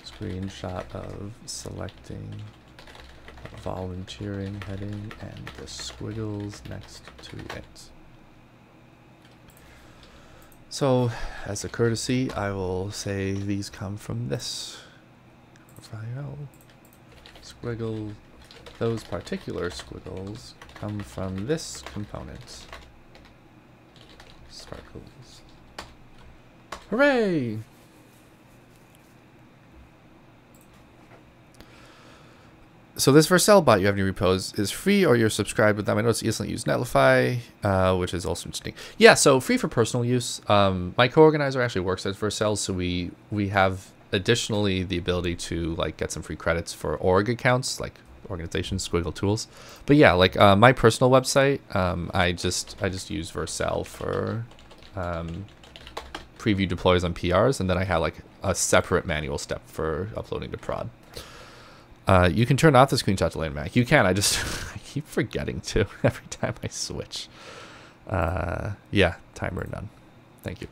Screenshot of selecting a volunteering heading and the squiggles next to it. So, as a courtesy, I will say these come from this file. Squiggle, those particular squiggles come from this component. Sparkles. Hooray! So this Vercel bot you have in your repos is free, or you're subscribed with them. I know it's instantly use Netlify, which is also interesting. Yeah, so free for personal use. My co-organizer actually works at Vercel, so we have additionally the ability to like get some free credits for org accounts, like organizations, Squiggle tools. But yeah, like my personal website, I just use Vercel for preview deploys on PRs, and then I have like a separate manual step for uploading to prod. You can turn off the screenshot delay in Mac. You can. I keep forgetting to every time I switch. Yeah, timer none. Thank you.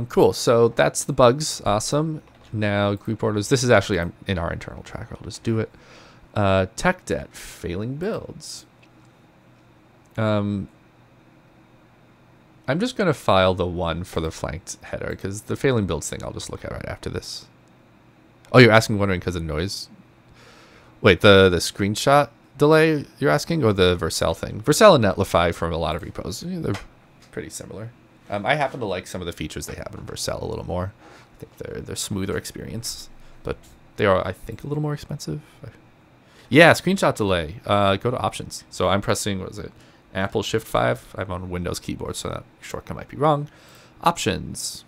Cool. So that's the bugs. Awesome. Now group orders. This is actually in our internal tracker. I'll just do it. Tech debt, failing builds. I'm just going to file the one for the flanked header because the failing builds thing I'll just look at right after this. Oh, you're wondering because of noise? Wait, the screenshot delay you're asking, or the Vercel thing? Vercel and Netlify from a lot of repos, they're pretty similar. I happen to like some of the features they have in Vercel a little more. I think they're smoother experience, but they are, I think, a little more expensive. Yeah, screenshot delay. Go to options. So I'm pressing, what is it? Apple Shift 5. I'm on Windows keyboard, so that shortcut might be wrong. Options.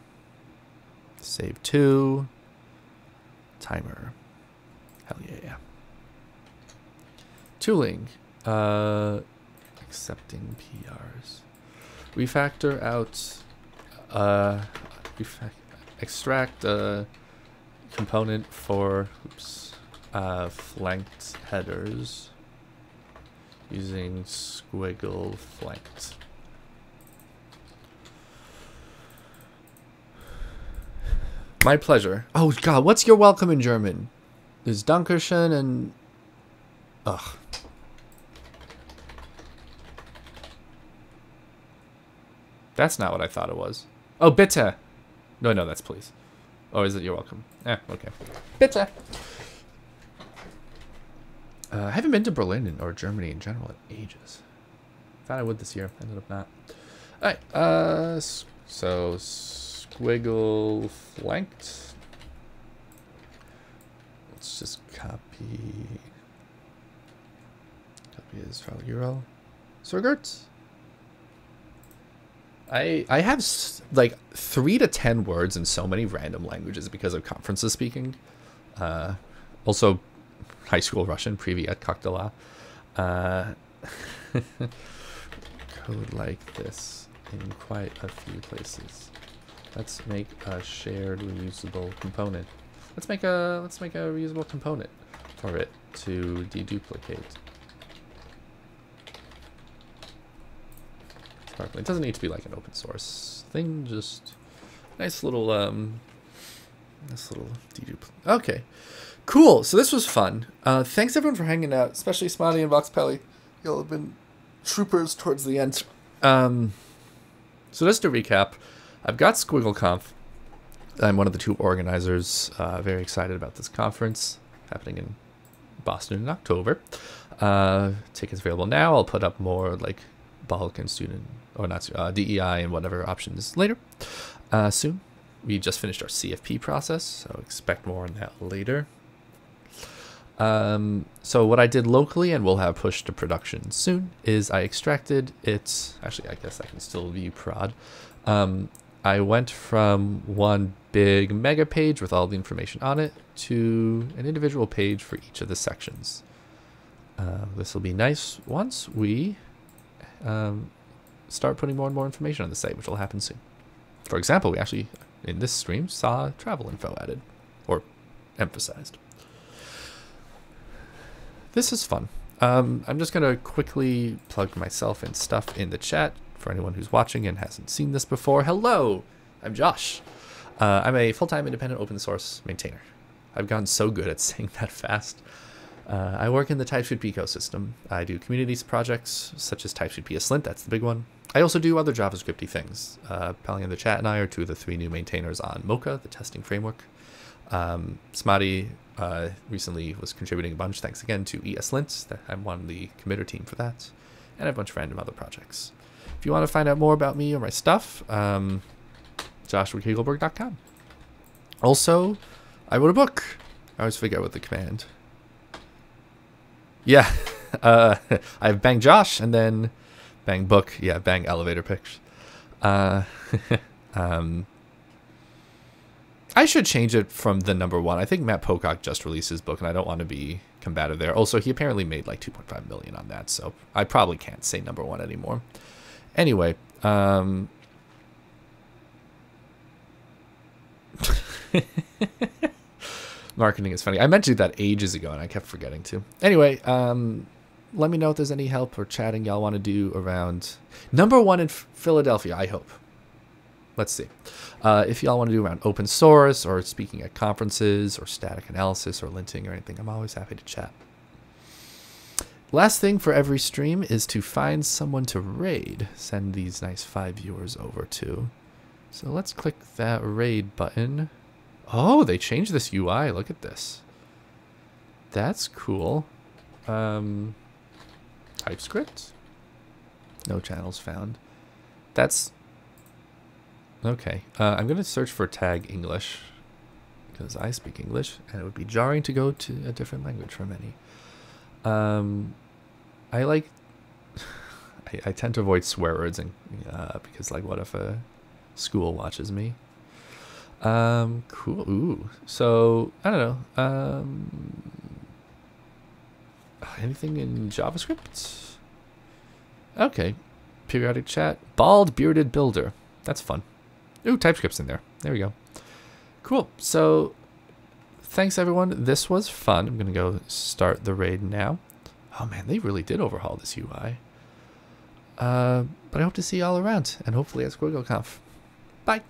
Save to. Timer. Hell yeah. Tooling. Accepting PRs. Refactor out. Extract a component for flanked headers. Using squiggle flanked. My pleasure. Oh God, what's your welcome in German? There's Dankeschön and ugh. That's not what I thought it was. Oh, bitte. No, that's please. Oh, is it you're welcome? Okay. Bitte. I haven't been to Berlin or Germany in general in ages. Thought I would this year. Ended up not. Alright, so squiggle flanked. Let's just copy his file URL. Surgert. I have like 3 to 10 words in so many random languages because of conferences speaking. Also, high school Russian, Privyet, Koktala. Code like this in quite a few places. Let's make a shared reusable component. Let's make a reusable component for it to deduplicate. It doesn't need to be like an open source thing, just nice little dedupe. Okay, cool. So this was fun. Thanks everyone for hanging out, especially Smoddy and VoxPelly. Y'all have been troopers towards the end. So just to recap, I've got SquiggleConf. I'm one of the 2 organizers. Very excited about this conference happening in Boston in October. Tickets available now. I'll put up more like bulk and student, or not, DEI and whatever options later. Soon. We just finished our CFP process, so expect more on that later. So what I did locally, and we'll have pushed to production soon, is I extracted it. Actually, I guess I can still view prod. I went from one big mega page with all the information on it to an individual page for each of the sections. This will be nice once we start putting more and more information on the site, which will happen soon. For example, we actually, in this stream, saw travel info added, or emphasized. This is fun. I'm just going to quickly plug myself and stuff in the chat for anyone who's watching and hasn't seen this before. Hello, I'm Josh. I'm a full-time independent open source maintainer. I've gotten so good at saying that fast. I work in the TypeScript ecosystem. I do communities projects such as TypeScript ESLint, that's the big one. I also do other JavaScripty things. Pally in the chat and I are 2 of the 3 new maintainers on Mocha, the testing framework. Smoddy recently was contributing a bunch, thanks again to ESLint. I'm on the committer team for that. And a bunch of random other projects. If you want to find out more about me or my stuff, joshua.kegelberg.com. Also, I wrote a book. I always forget what the command. Yeah, I have bang Josh and then bang book. Yeah, bang elevator pitch. I should change it from the number 1. I think Matt Pocock just released his book, and I don't want to be combative there. Also, he apparently made like 2.5 million on that, so I probably can't say number 1 anymore. Anyway, marketing is funny. I mentioned that ages ago, and I kept forgetting to. Anyway, let me know if there's any help or chatting y'all want to do around number 1 in Philadelphia, I hope. Let's see. If y'all want to do around open source or speaking at conferences or static analysis or linting or anything, I'm always happy to chat. Last thing for every stream is to find someone to raid. Send these nice 5 viewers over to. So let's click that raid button. Oh, they changed this UI. Look at this. That's cool. TypeScript? No channels found. That's... Okay. I'm going to search for tag English because I speak English, and it would be jarring to go to a different language for many. I like... I tend to avoid swear words and, because, like, what if a school watches me? Cool. Ooh. So, I don't know. Anything in JavaScript? Okay. Periodic chat. Bald bearded builder. That's fun. Ooh, TypeScript's in there. There we go. Cool. So, thanks everyone. This was fun. I'm going to go start the raid now. Oh man, they really did overhaul this UI. But I hope to see you all around, and hopefully at SquiggleConf. Bye.